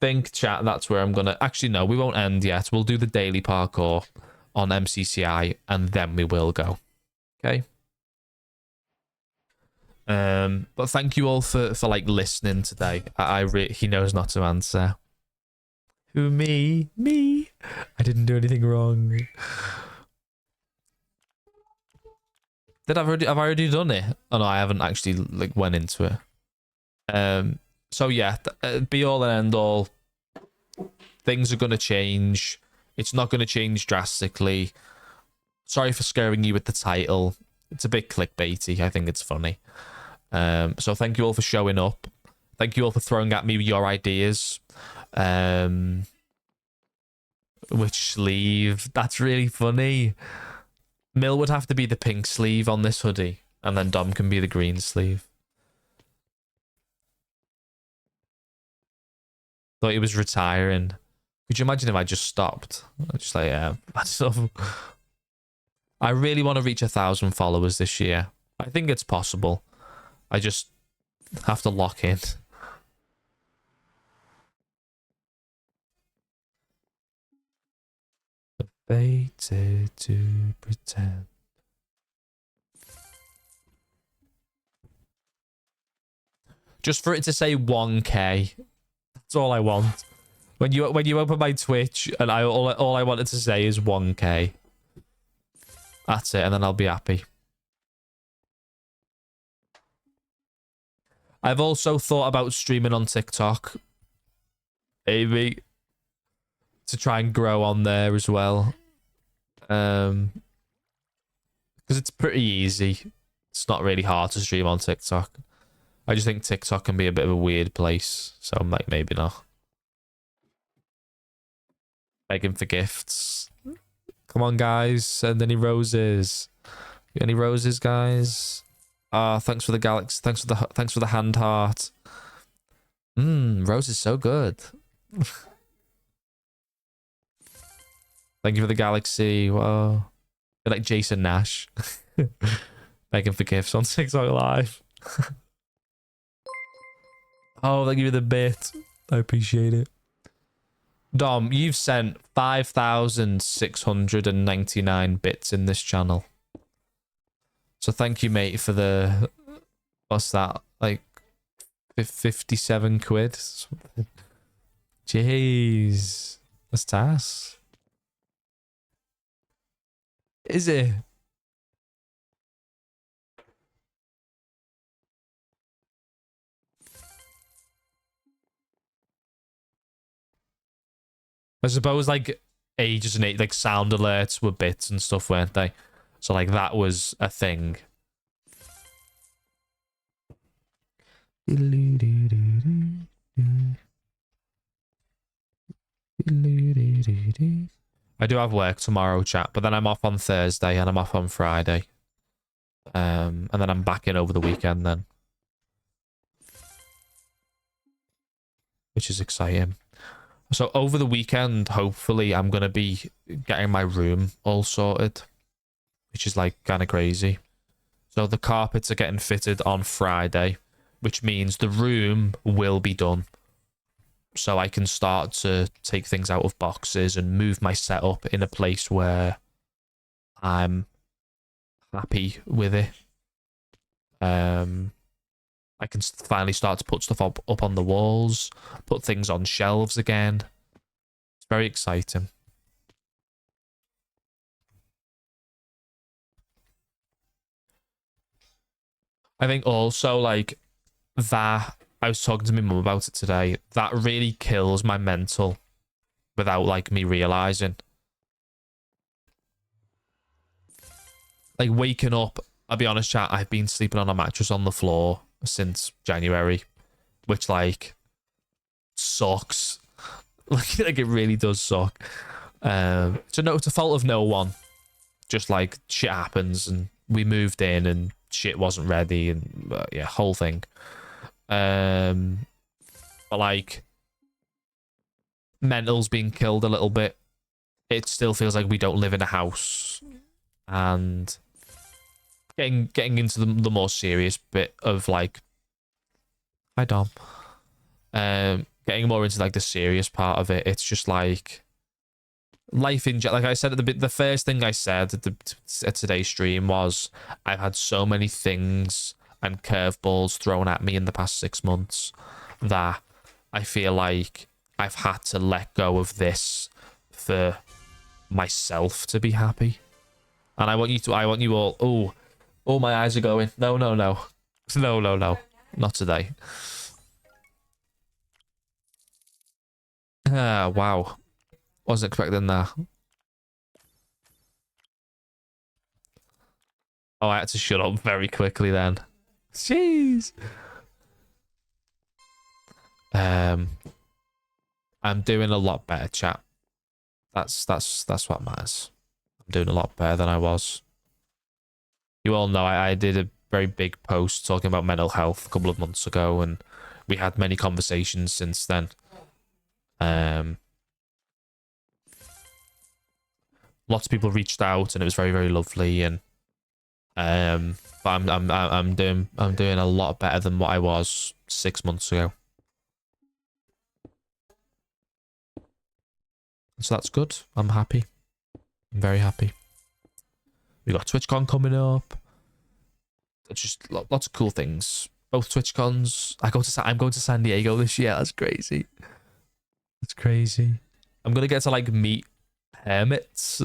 think, chat, that's where I'm gonna, actually no, we won't end yet. We'll do the daily parkour on MCCI and then we will go. Okay. But thank you all for like listening today. He knows not to answer. Who, me? I didn't do anything wrong. Have I already done it? Oh no, I haven't actually like went into it. So yeah, be all and end all. Things are gonna change. It's not gonna change drastically. Sorry for scaring you with the title. It's a bit clickbaity. I think it's funny. So thank you all for showing up. Thank you all for throwing at me your ideas. Which sleeve? That's really funny. Mill would have to be the pink sleeve on this hoodie, and then Dom can be the green sleeve. Thought he was retiring. Could you imagine if I just stopped? I just like, yeah. I really want to reach 1,000 followers this year. I think it's possible. I just have to lock in. Fated to pretend. Just for it to say 1K. That's all I want. When you open my Twitch and all I wanted to say is 1K. That's it, and then I'll be happy. I've also thought about streaming on TikTok. Maybe. To try and grow on there as well. Because it's pretty easy. It's not really hard to stream on TikTok. I just think TikTok can be a bit of a weird place. So I'm like, maybe not. Begging for gifts. Come on, guys. Send any roses. Any roses, guys? Thanks for the galaxy. Thanks for the hand heart. Rose is so good. Thank you for the galaxy. Whoa. You're like Jason Nash. Begging for gifts on TikTok Live. Oh, thank you for the bit. I appreciate it. Dom, you've sent 5,699 bits in this channel. So thank you, mate, for the... What's that? Like 57 quid? Jeez. That's tass. Is it? I suppose like ages and like sound alerts were bits and stuff, weren't they? So like that was a thing. I do have work tomorrow, chat, but then I'm off on Thursday and I'm off on Friday. And then I'm back in over the weekend then. Which is exciting. So over the weekend, hopefully, I'm going to be getting my room all sorted, which is like kind of crazy. So the carpets are getting fitted on Friday, which means the room will be done. So I can start to take things out of boxes and move my setup in a place where I'm happy with it. I can finally start to put stuff up on the walls, put things on shelves again. It's very exciting. I think also like that, I was talking to my mum about it today, that really kills my mental without like me realizing. Like waking up, I'll be honest, chat, I've been sleeping on a mattress on the floor since January, which like sucks. Like it really does suck. It's a fault of no one. Just like shit happens, and we moved in and shit wasn't ready, and yeah, whole thing. But like mental's being killed a little bit. It still feels like we don't live in a house, and getting into the more serious bit of like, hi Dom, getting more into like the serious part of it. It's just like life in like I said at the first thing I said at today's stream was I've had so many things and curveballs thrown at me in the past 6 months that I feel like I've had to let go of this for myself to be happy. And I want you all. Oh, my eyes are going. No. Not today. Ah, wow. Wasn't expecting that. Oh, I had to shut up very quickly then. Jeez. I'm doing a lot better, chat. That's what matters. I'm doing a lot better than I was. You all know I did a very big post talking about mental health a couple of months ago, and we had many conversations since then. Lots of people reached out, and it was very, very lovely. And but I'm doing a lot better than what I was 6 months ago. So that's good. I'm happy. I'm very happy. We got TwitchCon coming up. Just lots of cool things. Both TwitchCons. I'm going to San Diego this year. That's crazy. That's crazy. I'm gonna get to like meet hermits,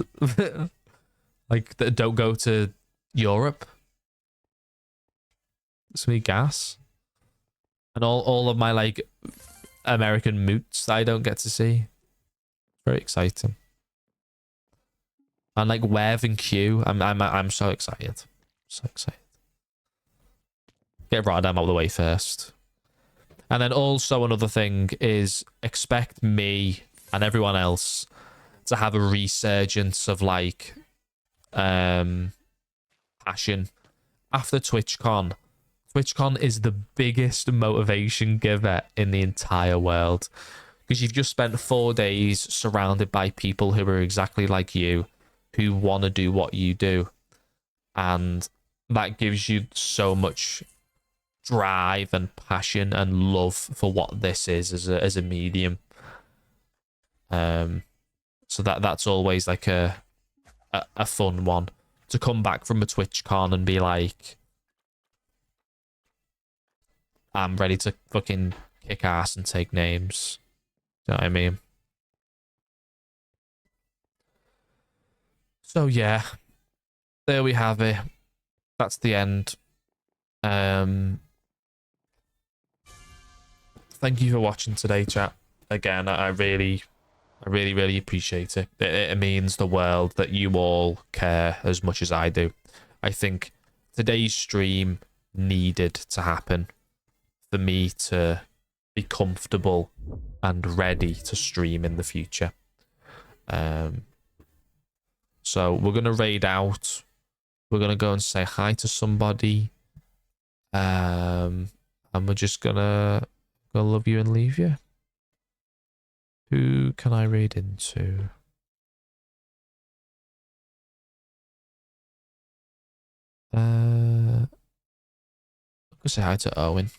like that don't go to Europe. Sweet gas. And all of my like American moots that I don't get to see. Very exciting. And like Wev and Q, I'm so excited. So excited. Get Rotterdam out of the way first. And then also another thing is expect me and everyone else to have a resurgence of like passion after TwitchCon. TwitchCon is the biggest motivation giver in the entire world, because you've just spent 4 days surrounded by people who are exactly like you, who want to do what you do, and that gives you so much drive and passion and love for what this is as a medium. So that's always like a fun one to come back from a TwitchCon and be like, I'm ready to fucking kick ass and take names. You know what I mean? So yeah, there we have it. That's the end. Thank you for watching today, chat. Again, I really appreciate it. It means the world that you all care as much as I do. I think today's stream needed to happen for me to be comfortable and ready to stream in the future. So we're gonna raid out. We're gonna go and say hi to somebody. And we're just gonna go love you and leave you. Who can I raid into? I'm gonna say hi to Owen.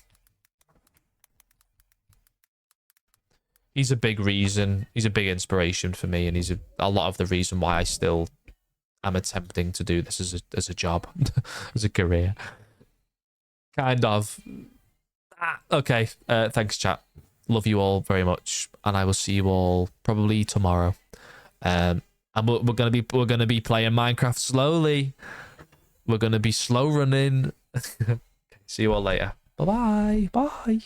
He's a big reason. He's a big inspiration for me, and he's a lot of the reason why I still am attempting to do this as a job, as a career. Kind of. Okay. Thanks, chat. Love you all very much, and I will see you all probably tomorrow. And we're gonna be playing Minecraft slowly. We're gonna be slow running. See you all later. Bye-bye. Bye.